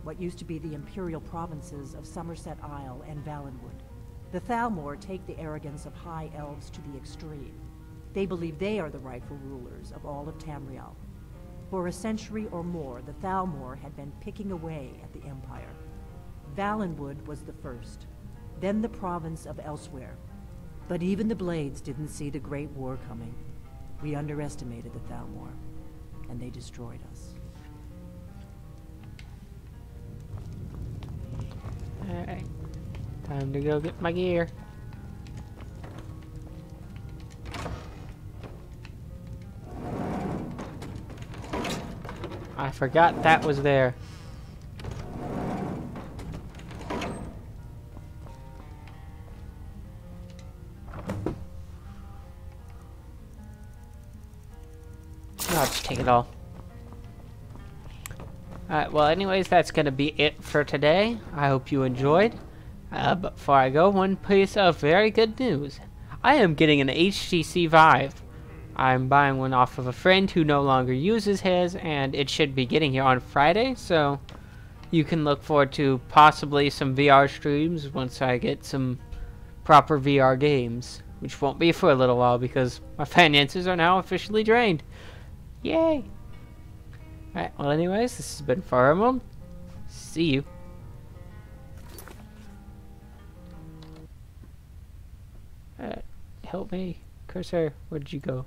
what used to be the imperial provinces of Somerset Isle and Valenwood. The Thalmor take the arrogance of high elves to the extreme. They believe they are the rightful rulers of all of Tamriel. For a century or more, the Thalmor had been picking away at the Empire. Valenwood was the first, then the province of Elsewhere. But even the Blades didn't see the Great War coming. We underestimated the Thalmor, and they destroyed us. Alright. Time to go get my gear. I forgot that was there. I'll just take it all. Alright, well anyways, that's gonna be it for today. I hope you enjoyed. But before I go, one piece of very good news. I am getting an HTC Vive. I'm buying one off of a friend who no longer uses his, and it should be getting here on Friday, so you can look forward to possibly some VR streams once I get some proper VR games, which won't be for a little while because my finances are now officially drained. Yay! Alright, well anyways, this has been Fire Emblem. See you. Help me, cursor, where'd you go?